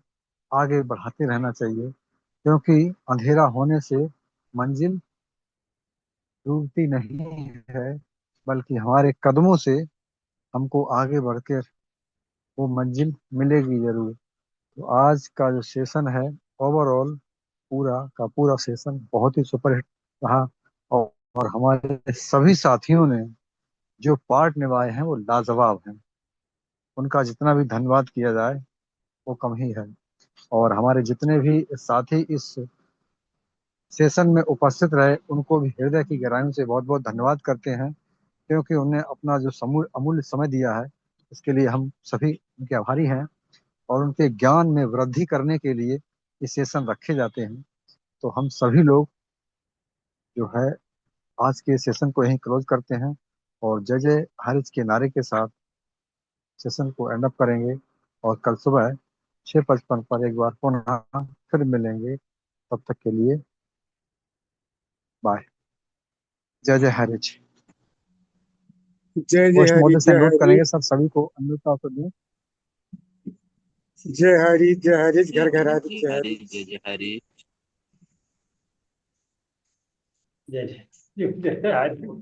आगे बढ़ाते रहना चाहिए। क्योंकि अंधेरा होने से मंजिल डूबती नहीं है, बल्कि हमारे कदमों से हमको आगे बढ़कर वो मंजिल मिलेगी जरूर। तो आज का जो सेशन है, ओवरऑल पूरा का पूरा सेशन बहुत ही सुपरहिट रहा। और हमारे सभी साथियों ने जो पार्ट निभाए हैं वो लाजवाब हैं। उनका जितना भी धन्यवाद किया जाए वो कम ही है। और हमारे जितने भी साथी इस सेशन में उपस्थित रहे उनको भी हृदय की गहराइयों से बहुत बहुत धन्यवाद करते हैं, क्योंकि उन्हें अपना जो अमूल्य समय दिया है इसके लिए हम सभी उनके आभारी हैं। और उनके ज्ञान में वृद्धि करने के लिए ये सेशन रखे जाते हैं। तो हम सभी लोग जो है आज के सेशन को यहीं क्लोज करते हैं और जय जय हरिज के नारे के साथ सेशन को एंड अप करेंगे। और कल सुबह 6:55 पर एक बार पुनः फिर मिलेंगे। तब तक के लिए बाय। जय जय हरिज। जय जय पोस्ट हरि, महोदय से जय अनुरोध हरि, करेंगे सर सभी को अनम्यूट का अवसर दें। जय हरि, जय हरि, घर घर हरि, जय हरि। जय जय हरि। जय जय हरि।